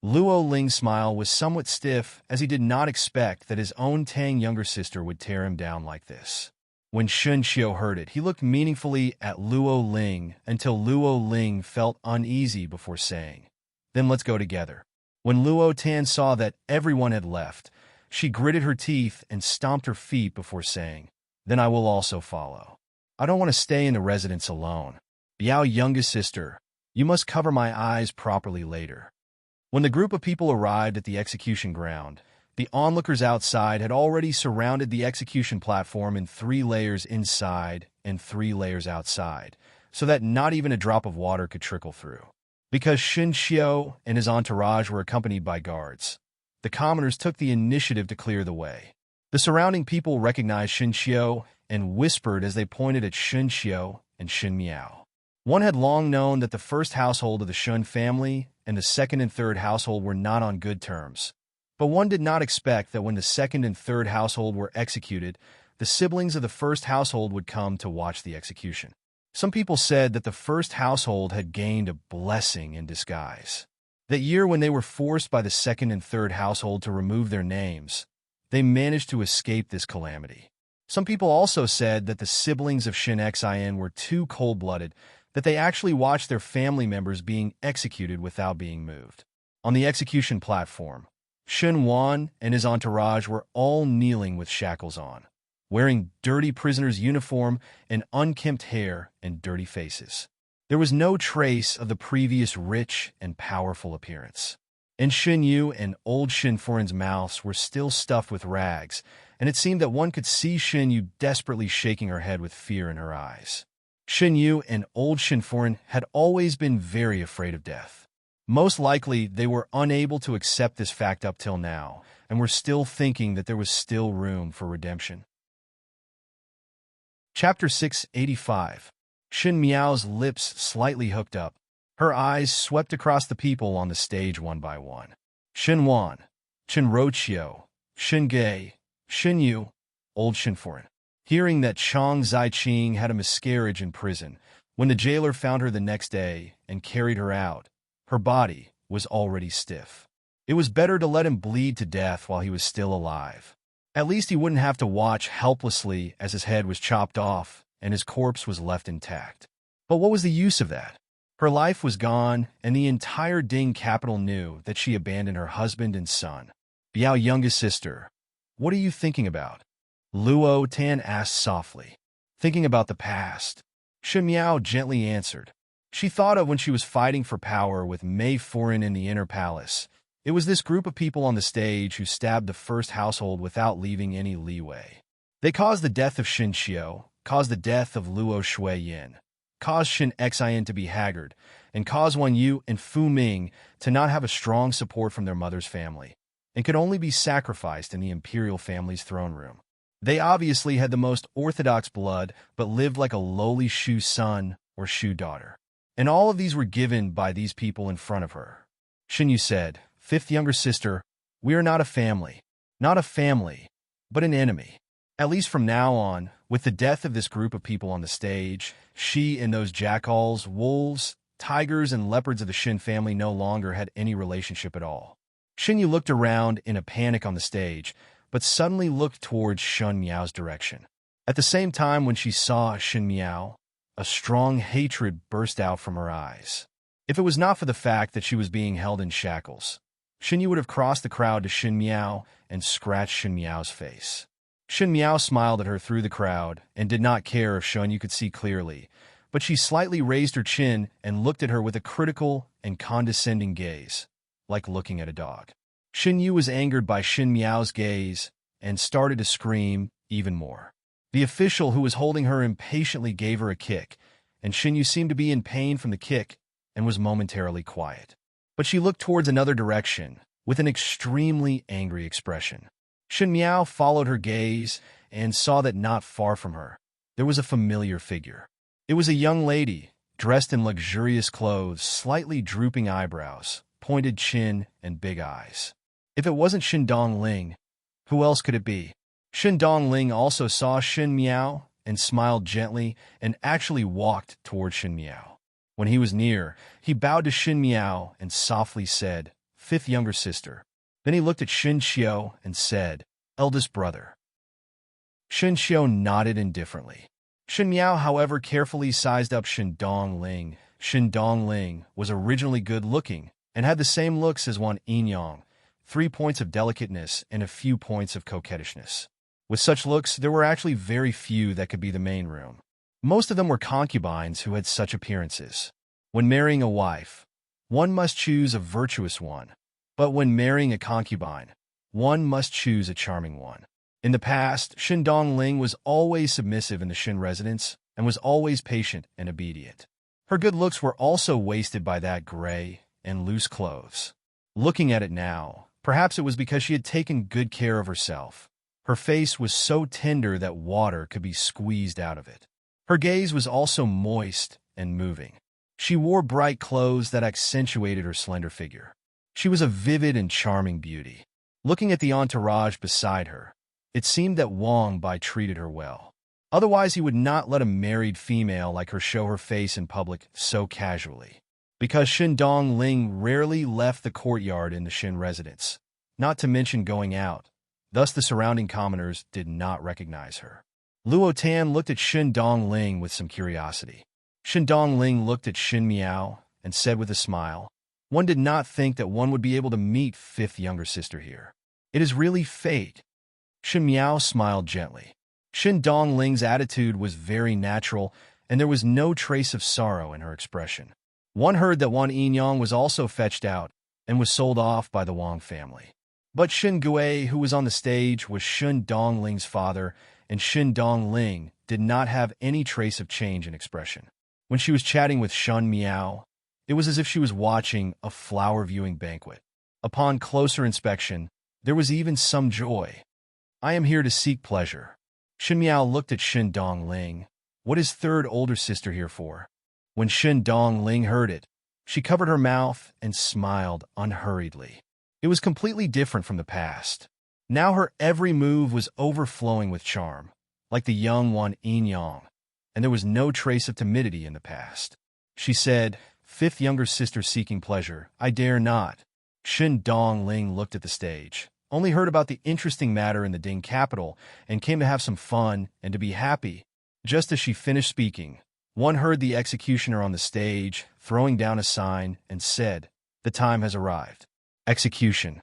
Luo Ling's smile was somewhat stiff, as he did not expect that his own Tang younger sister would tear him down like this. When Shun Xiu heard it, he looked meaningfully at Luo Ling until Luo Ling felt uneasy before saying, "Then let's go together." When Luo Tan saw that everyone had left, she gritted her teeth and stomped her feet before saying, "Then I will also follow. I don't want to stay in the residence alone. Biao's youngest sister, you must cover my eyes properly later." When the group of people arrived at the execution ground, the onlookers outside had already surrounded the execution platform in 3 layers inside and 3 layers outside, so that not even a drop of water could trickle through. Because Shen Xiu and his entourage were accompanied by guards, the commoners took the initiative to clear the way. The surrounding people recognized Shen Xiu and whispered as they pointed at Shen Xiu and Shen Miao. One had long known that the first household of the Shun family and the second and third household were not on good terms. But one did not expect that when the second and third household were executed, the siblings of the first household would come to watch the execution. Some people said that the first household had gained a blessing in disguise. That year when they were forced by the second and third household to remove their names, they managed to escape this calamity. Some people also said that the siblings of Shen Xian were too cold-blooded, that they actually watched their family members being executed without being moved. On the execution platform, Shen Wan and his entourage were all kneeling with shackles on, wearing dirty prisoner's uniform and unkempt hair and dirty faces. There was no trace of the previous rich and powerful appearance. And Shen Yu and old Shen Foran's mouths were still stuffed with rags, and it seemed that one could see Shen Yu desperately shaking her head with fear in her eyes. Shin Yu and old Shin Foreign had always been very afraid of death. Most likely, they were unable to accept this fact up till now, and were still thinking that there was still room for redemption. Chapter 685. Shin Miao's lips slightly hooked up. Her eyes swept across the people on the stage one by one. Shin Wan, Shin Rochio, Shin Gei, Shin Yu, old Shin Foreign. Hearing that Chang Zaiqing had a miscarriage in prison, when the jailer found her the next day and carried her out, her body was already stiff. It was better to let him bleed to death while he was still alive. At least he wouldn't have to watch helplessly as his head was chopped off and his corpse was left intact. But what was the use of that? Her life was gone, and the entire Ding capital knew that she abandoned her husband and son. Biao, youngest sister, what are you thinking about? Luo Tan asked softly. Thinking about the past. Shin Miao gently answered. She thought of when she was fighting for power with Mei Foreign in the inner palace. It was this group of people on the stage who stabbed the first household without leaving any leeway. They caused the death of Shin Xiao, caused the death of Luo Shui Yin, caused Shin Xian to be haggard, and caused Wan Yu and Fu Ming to not have a strong support from their mother's family, and could only be sacrificed in the imperial family's throne room. They obviously had the most orthodox blood, but lived like a lowly Shu son or Shu daughter. And all of these were given by these people in front of her. Shin Yu said, "Fifth younger sister, we are not a family. Not a family, but an enemy. At least from now on, with the death of this group of people on the stage, she and those jackals, wolves, tigers, and leopards of the Shin family no longer had any relationship at all." Shin Yu looked around in a panic on the stage, but suddenly looked towards Shin Miao's direction. At the same time when she saw Shin Miao, a strong hatred burst out from her eyes. If it was not for the fact that she was being held in shackles, Shin Yu would have crossed the crowd to Shin Miao and scratched Shin Miao's face. Shin Miao smiled at her through the crowd and did not care if Shin Yu could see clearly, but she slightly raised her chin and looked at her with a critical and condescending gaze, like looking at a dog. Shin Yu was angered by Shin Miao's gaze and started to scream even more. The official who was holding her impatiently gave her a kick, and Shin Yu seemed to be in pain from the kick and was momentarily quiet. But she looked towards another direction with an extremely angry expression. Shin Miao followed her gaze and saw that not far from her, there was a familiar figure. It was a young lady, dressed in luxurious clothes, slightly drooping eyebrows, pointed chin, and big eyes. If it wasn't Shin Dongling, who else could it be? Shin Dongling also saw Shin Miao and smiled gently and actually walked toward Shin Miao. When he was near, he bowed to Shin Miao and softly said, "Fifth younger sister." Then he looked at Shin Xiao and said, "Eldest brother." Shin Xiao nodded indifferently. Shin Miao, however, carefully sized up Shin Dongling. Shin Dongling was originally good-looking and had the same looks as Wan Yinyang, 3 points of delicateness and a few points of coquettishness. With such looks, there were actually very few that could be the main room. Most of them were concubines who had such appearances. When marrying a wife, one must choose a virtuous one, but when marrying a concubine, one must choose a charming one. In the past, Shin Dongling was always submissive in the Shin residence and was always patient and obedient. Her good looks were also wasted by that gray and loose clothes. Looking at it now, perhaps it was because she had taken good care of herself. Her face was so tender that water could be squeezed out of it. Her gaze was also moist and moving. She wore bright clothes that accentuated her slender figure. She was a vivid and charming beauty. Looking at the entourage beside her, it seemed that Wang Bai treated her well. Otherwise, he would not let a married female like her show her face in public so casually. Because Shin Dongling rarely left the courtyard in the Shin residence, not to mention going out. Thus, the surrounding commoners did not recognize her. Luo Tan looked at Shin Dongling with some curiosity. Shin Dongling looked at Shin Miao and said with a smile, "One did not think that one would be able to meet fifth younger sister here. It is really fate." Shin Miao smiled gently. Shin Dongling's attitude was very natural, and there was no trace of sorrow in her expression. One heard that Wan Yinyang was also fetched out and was sold off by the Wang family. But Shin Gui, who was on the stage, was Shin Dongling's father, and Xin Dongling did not have any trace of change in expression. When she was chatting with Shun Miao, it was as if she was watching a flower-viewing banquet. Upon closer inspection, there was even some joy. "I am here to seek pleasure." Xin Miao looked at Xin Dongling. "What is third older sister here for?" When Xin Dongling heard it, she covered her mouth and smiled unhurriedly. It was completely different from the past. Now her every move was overflowing with charm, like the young one Yin Yang, and there was no trace of timidity in the past. She said, "Fifth younger sister seeking pleasure, I dare not." Xin Dongling looked at the stage, only heard about the interesting matter in the Ding capital, and came to have some fun and to be happy. Just as she finished speaking, one heard the executioner on the stage throwing down a sign and said, "The time has arrived." Execution.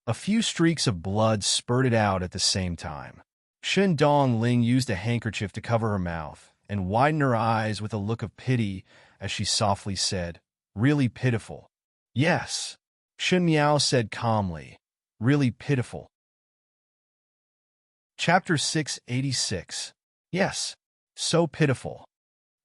A few streaks of blood spurted out at the same time. Xin Dongling used a handkerchief to cover her mouth and widened her eyes with a look of pity as she softly said, "Really pitiful." "Yes," Xin Miao said calmly, "really pitiful." Chapter 686. Yes, so pitiful.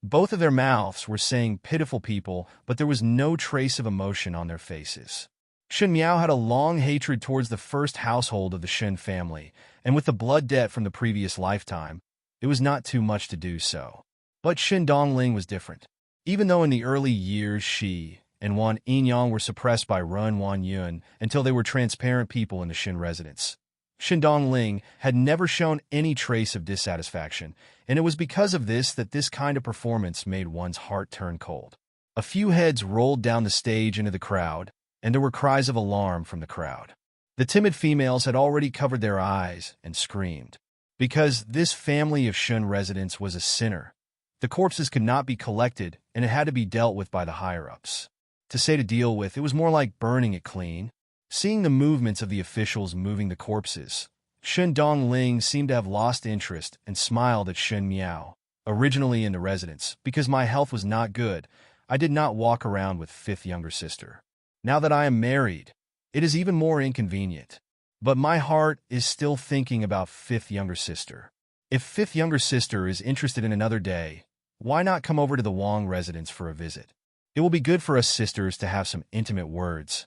Both of their mouths were saying pitiful people, but there was no trace of emotion on their faces. Xin Miao had a long hatred towards the first household of the Xin family, and with the blood debt from the previous lifetime, it was not too much to do so. But Xin Dongling was different. Even though in the early years she and Wan Yinyang were suppressed by Run Wan Yun until they were transparent people in the Xin residence, Xin Dongling had never shown any trace of dissatisfaction, and it was because of this that this kind of performance made one's heart turn cold. A few heads rolled down the stage into the crowd, and there were cries of alarm from the crowd. The timid females had already covered their eyes and screamed. Because this family of Xin residents was a sinner, the corpses could not be collected, and it had to be dealt with by the higher-ups. To say to deal with, it was more like burning it clean. Seeing the movements of the officials moving the corpses, Xin Dongling seemed to have lost interest and smiled at Xin Miao. "Originally in the residence, because my health was not good, I did not walk around with fifth younger sister. Now that I am married, it is even more inconvenient. But my heart is still thinking about fifth younger sister. If fifth younger sister is interested in another day, why not come over to the Wang residence for a visit? It will be good for us sisters to have some intimate words."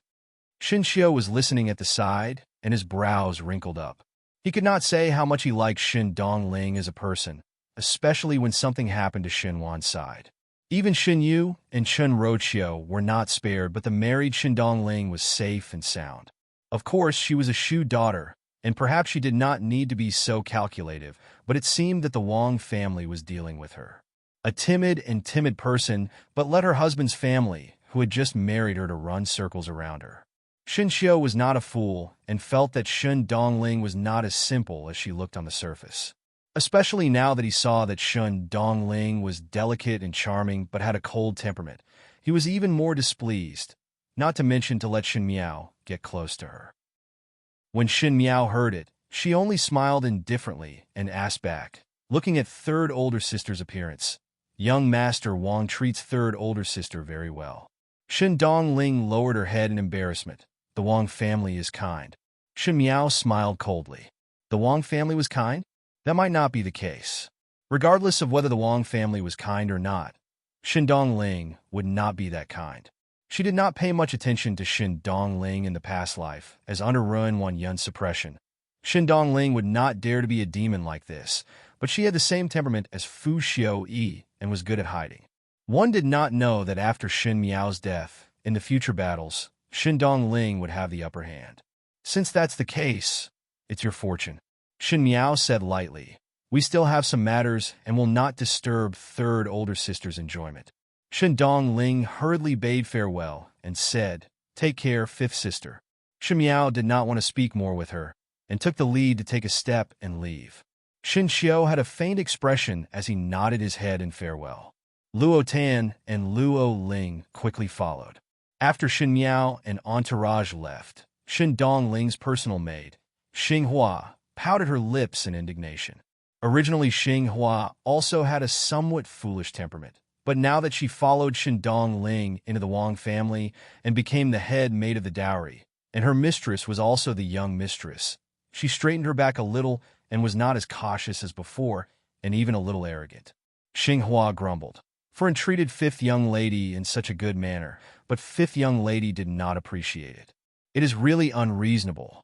Xin Xiu was listening at the side, and his brows wrinkled up. He could not say how much he liked Xin Dongling as a person, especially when something happened to Xin Wan's side. Even Xin Yu and Chen Roqiu were not spared, but the married Xin Dongling was safe and sound. Of course, she was a Shu daughter, and perhaps she did not need to be so calculative, but it seemed that the Wang family was dealing with her. A timid person, but let her husband's family, who had just married her, to run circles around her. Xin Xiu was not a fool and felt that Xin Dongling was not as simple as she looked on the surface. Especially now that he saw that Xin Dongling was delicate and charming but had a cold temperament, he was even more displeased, not to mention to let Xin Miao get close to her. When Xin Miao heard it, she only smiled indifferently and asked back, looking at third older sister's appearance, "Young Master Wang treats third older sister very well." Xin Dongling lowered her head in embarrassment. "The Wang family is kind." Xin Miao smiled coldly. The Wang family was kind? That might not be the case. Regardless of whether the Wang family was kind or not, Xin Dongling would not be that kind. She did not pay much attention to Xin Dongling in the past life, as under Ruin Wan Yun's suppression. Xin Dongling would not dare to be a demon like this, but she had the same temperament as Fu Xiu Yi and was good at hiding. One did not know that after Xin Miao's death, in the future battles, Xin Dongling would have the upper hand. "Since that's the case, it's your fortune," Xin Miao said lightly. "We still have some matters and will not disturb third older sister's enjoyment." Xin Dongling hurriedly bade farewell and said, "Take care, fifth sister." Xin Miao did not want to speak more with her, and took the lead to take a step and leave. Xin Xiu had a faint expression as he nodded his head in farewell. Luo Tan and Luo Ling quickly followed. After Xin Miao and entourage left, Xin Dongling's personal maid, Xing Hua, pouted her lips in indignation. Originally, Xing Hua also had a somewhat foolish temperament, but now that she followed Xin Dongling into the Wang family and became the head maid of the dowry, and her mistress was also the young mistress, she straightened her back a little and was not as cautious as before, and even a little arrogant. Xinghua grumbled, for entreated fifth young lady in such a good manner, but fifth young lady did not appreciate it. It is really unreasonable.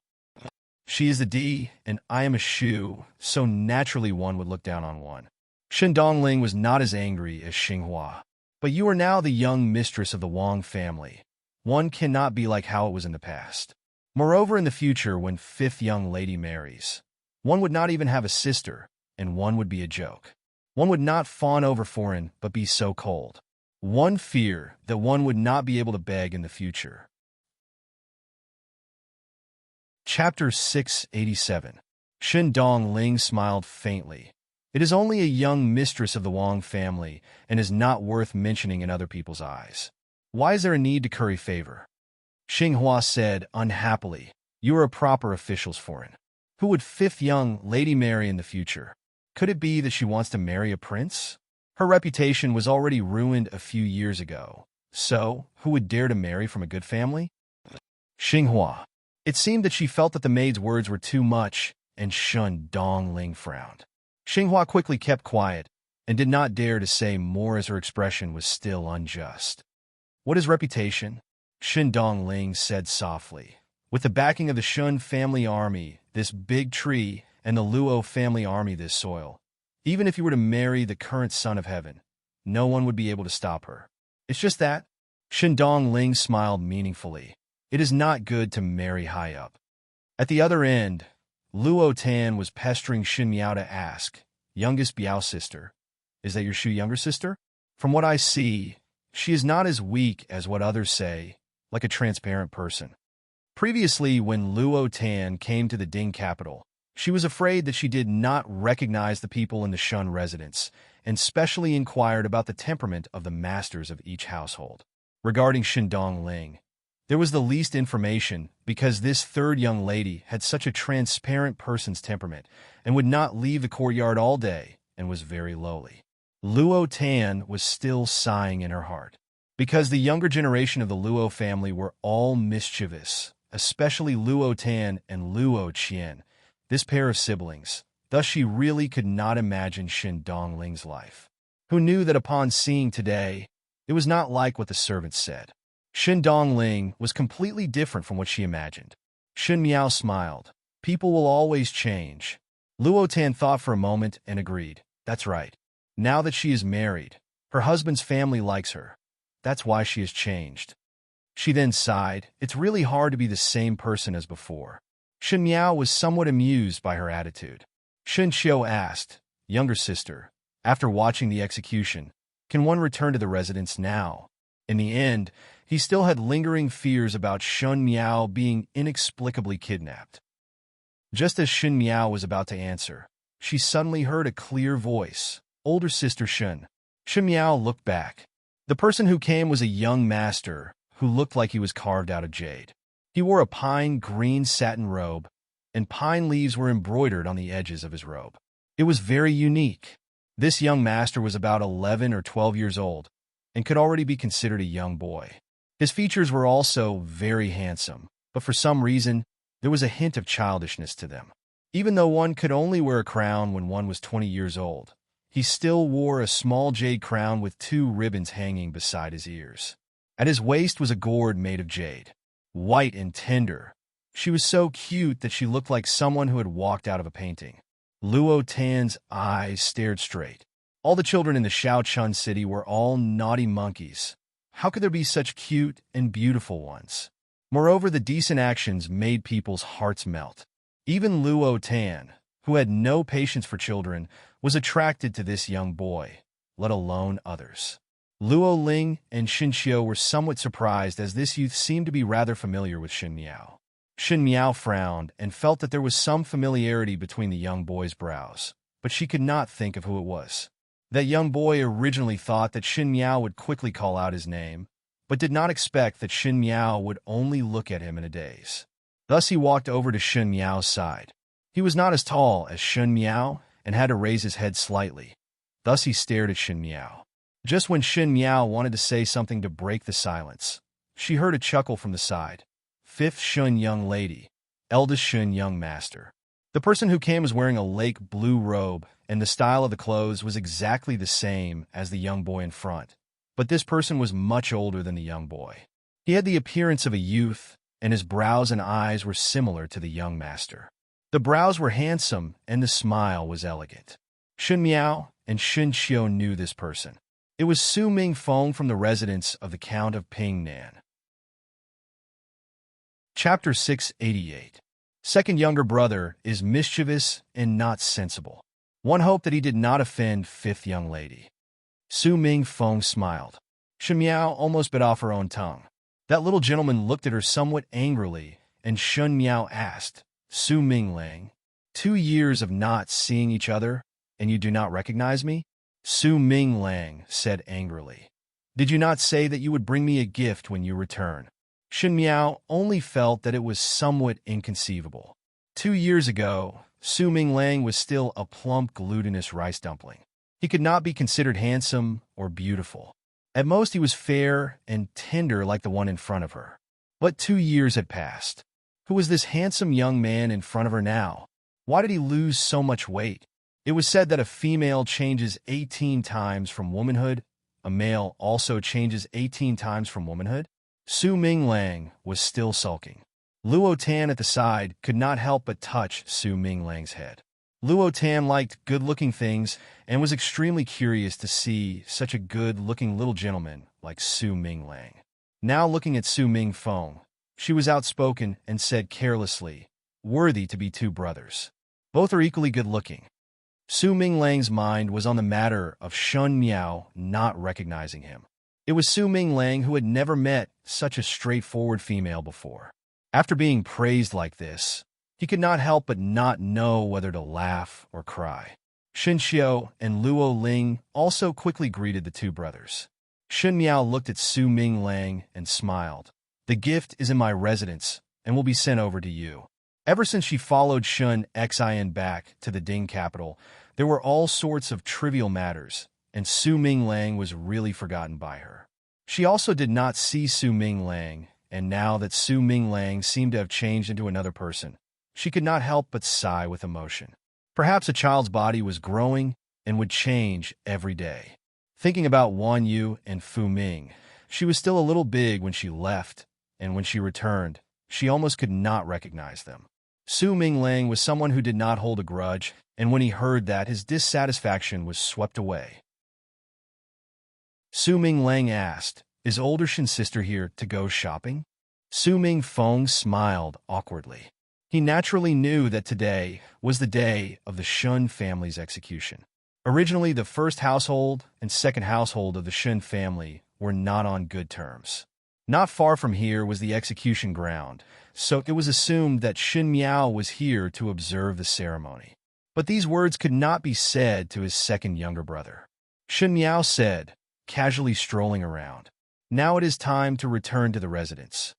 She is a D, and I am a Shu, so naturally one would look down on one. Shen Dongling was not as angry as Xinghua. But you are now the young mistress of the Wang family. One cannot be like how it was in the past. Moreover, in the future, when fifth young lady marries, one would not even have a sister, and one would be a joke. One would not fawn over foreign, but be so cold. One fear that one would not be able to beg in the future. Chapter 687. Shen Dongling smiled faintly. It is only a young mistress of the Wang family, and is not worth mentioning in other people's eyes. Why is there a need to curry favor? Xinghua said unhappily, you are a proper official's foreign. Who would fifth young lady marry in the future? Could it be that she wants to marry a prince? Her reputation was already ruined a few years ago. So, who would dare to marry from a good family? Xinghua. It seemed that she felt that the maid's words were too much, and Shen Dongling frowned. Xinghua quickly kept quiet, and did not dare to say more as her expression was still unjust. What is reputation? Shen Dongling said softly. With the backing of the Shun family army, this big tree, and the Luo family army, this soil, even if you were to marry the current son of heaven, no one would be able to stop her. It's just that. Shen Dongling smiled meaningfully. It is not good to marry high up. At the other end, Luo Tan was pestering Shin Miao to ask, youngest Biao sister, is that your Shu younger sister? From what I see, she is not as weak as what others say, like a transparent person. Previously, when Luo Tan came to the Ding capital, she was afraid that she did not recognize the people in the Shun residence, and specially inquired about the temperament of the masters of each household. Regarding Shen Dongling, there was the least information because this third young lady had such a transparent person's temperament and would not leave the courtyard all day and was very lowly. Luo Tan was still sighing in her heart. Because the younger generation of the Luo family were all mischievous, especially Luo Tan and Luo Qian, this pair of siblings. Thus she really could not imagine Shen Dongling's life. Who knew that upon seeing today, it was not like what the servants said. Shen Dongling was completely different from what she imagined. Shen Miao smiled. People will always change. Luo Tan thought for a moment and agreed. That's right. Now that she is married, her husband's family likes her. That's why she has changed. She then sighed. It's really hard to be the same person as before. Shen Miao was somewhat amused by her attitude. Shen Xiu asked, younger sister, after watching the execution, can one return to the residence now? In the end, he still had lingering fears about Shen Miao being inexplicably kidnapped. Just as Shen Miao was about to answer, she suddenly heard a clear voice. Older sister Shen. Shen Miao looked back. The person who came was a young master who looked like he was carved out of jade. He wore a pine green satin robe, and pine leaves were embroidered on the edges of his robe. It was very unique. This young master was about 11 or 12 years old, and could already be considered a young boy. His features were also very handsome, but for some reason, there was a hint of childishness to them. Even though one could only wear a crown when one was 20 years old, he still wore a small jade crown with 2 ribbons hanging beside his ears. At his waist was a gourd made of jade, white and tender. She was so cute that she looked like someone who had walked out of a painting. Luo Tan's eyes stared straight. All the children in the Shaochun city were all naughty monkeys. How could there be such cute and beautiful ones? Moreover, the decent actions made people's hearts melt. Even Luo Tan, who had no patience for children, was attracted to this young boy, let alone others. Luo Ling and Shen Xiu were somewhat surprised as this youth seemed to be rather familiar with Shen Miao. Shen Miao frowned and felt that there was some familiarity between the young boy's brows, but she could not think of who it was. That young boy originally thought that Shen Miao would quickly call out his name, but did not expect that Shen Miao would only look at him in a daze. Thus he walked over to Shen Miao's side. He was not as tall as Shen Miao and had to raise his head slightly. Thus he stared at Shen Miao. Just when Shen Miao wanted to say something to break the silence, she heard a chuckle from the side. 5th Shun young lady, eldest Shun young master. The person who came was wearing a lake blue robe, and the style of the clothes was exactly the same as the young boy in front. But this person was much older than the young boy. He had the appearance of a youth, and his brows and eyes were similar to the young master. The brows were handsome, and the smile was elegant. Shun Miao and Shun Xiao knew this person. It was Su Ming Feng from the residence of the Count of Pingnan. Chapter 688. Second younger brother is mischievous and not sensible. One hoped that he did not offend fifth young lady. Su Ming Feng smiled. Shun Miao almost bit off her own tongue. That little gentleman looked at her somewhat angrily, and Shun Miao asked, Su Ming Lang, 2 years of not seeing each other, and you do not recognize me? Su Ming Lang said angrily. Did you not say that you would bring me a gift when you return? Shun Miao only felt that it was somewhat inconceivable. 2 years ago, Su Ming Lang was still a plump, glutinous rice dumpling. He could not be considered handsome or beautiful. At most, he was fair and tender like the one in front of her. But 2 years had passed. Who was this handsome young man in front of her now? Why did he lose so much weight? It was said that a female changes 18 times from womanhood. A male also changes 18 times from womanhood. Su Ming Lang was still sulking. Luo Tan at the side could not help but touch Su Ming Lang's head. Luo Tan liked good-looking things and was extremely curious to see such a good-looking little gentleman like Su Ming Lang. Now looking at Su Ming Feng, she was outspoken and said carelessly, worthy to be 2 brothers. Both are equally good-looking. Su Ming Lang's mind was on the matter of Shun Miao not recognizing him. It was Su Ming Lang who had never met such a straightforward female before. After being praised like this, he could not help but not know whether to laugh or cry. Shun Xiao and Luo Ling also quickly greeted the 2 brothers. Shun Miao looked at Su Ming Lang and smiled. The gift is in my residence and will be sent over to you. Ever since she followed Shun Xin back to the Ding capital, there were all sorts of trivial matters, and Su Ming Lang was really forgotten by her. She also did not see Su Ming Lang, and now that Su Ming Lang seemed to have changed into another person, she could not help but sigh with emotion. Perhaps a child's body was growing and would change every day. Thinking about Wan Yu and Fu Ming, she was still a little big when she left, and when she returned, she almost could not recognize them. Su Ming Lang was someone who did not hold a grudge, and when he heard that, his dissatisfaction was swept away. Su Ming Lang asked, is older Shin's sister here to go shopping? Su Ming Feng smiled awkwardly. He naturally knew that today was the day of the Shun family's execution. Originally, the first household and second household of the Shun family were not on good terms. Not far from here was the execution ground, so it was assumed that Shun Miao was here to observe the ceremony. But these words could not be said to his second younger brother. Shun Miao said, casually strolling around, now it is time to return to the residence.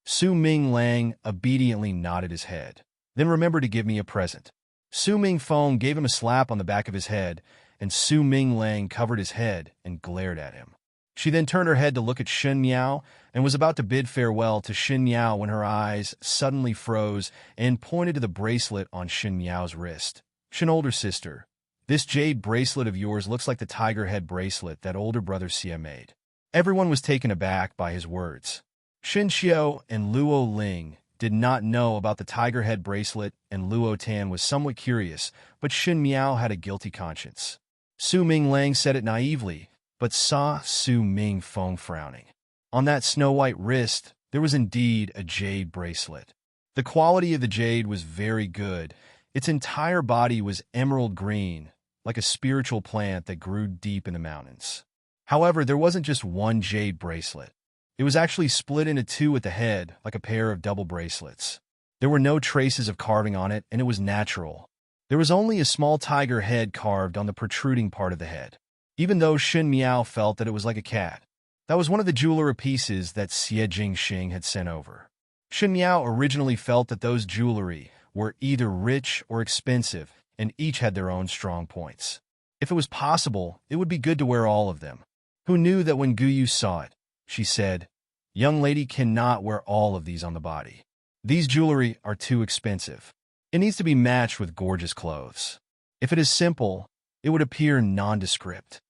Su Ming Lang obediently nodded his head, then remembered to give me a present. Su Ming Feng gave him a slap on the back of his head, and Su Ming Lang covered his head and glared at him. She then turned her head to look at Shun Miao and was about to bid farewell to Shun Miao when her eyes suddenly froze and pointed to the bracelet on Shun Miao's wrist. Shun, older sister, this jade bracelet of yours looks like the tiger head bracelet that older brother Xia made. Everyone was taken aback by his words. Shun Xiao and Luo Ling did not know about the tiger head bracelet, and Luo Tan was somewhat curious, but Shun Miao had a guilty conscience. Su Ming Lang said it naively, but saw Su Ming Feng frowning. On that snow-white wrist, there was indeed a jade bracelet. The quality of the jade was very good. Its entire body was emerald green, like a spiritual plant that grew deep in the mountains. However, there wasn't just one jade bracelet. It was actually split into 2 at the head, like a pair of double bracelets. There were no traces of carving on it, and it was natural. There was only a small tiger head carved on the protruding part of the head, even though Shun Miao felt that it was like a cat. That was one of the jewelry pieces that Xie Jingxing had sent over. Shun Miao originally felt that those jewelry were either rich or expensive, and each had their own strong points. If it was possible, it would be good to wear all of them. Who knew that when Guyu saw it, she said, young lady cannot wear all of these on the body. These jewelry are too expensive. It needs to be matched with gorgeous clothes. If it is simple, it would appear nondescript.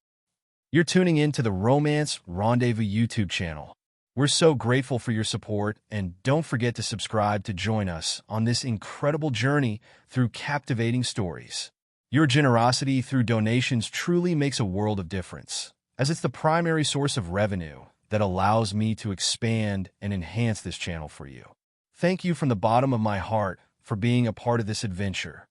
You're tuning in to the Romance Rendezvous YouTube channel. We're so grateful for your support, and don't forget to subscribe to join us on this incredible journey through captivating stories. Your generosity through donations truly makes a world of difference, as it's the primary source of revenue that allows me to expand and enhance this channel for you. Thank you from the bottom of my heart for being a part of this adventure.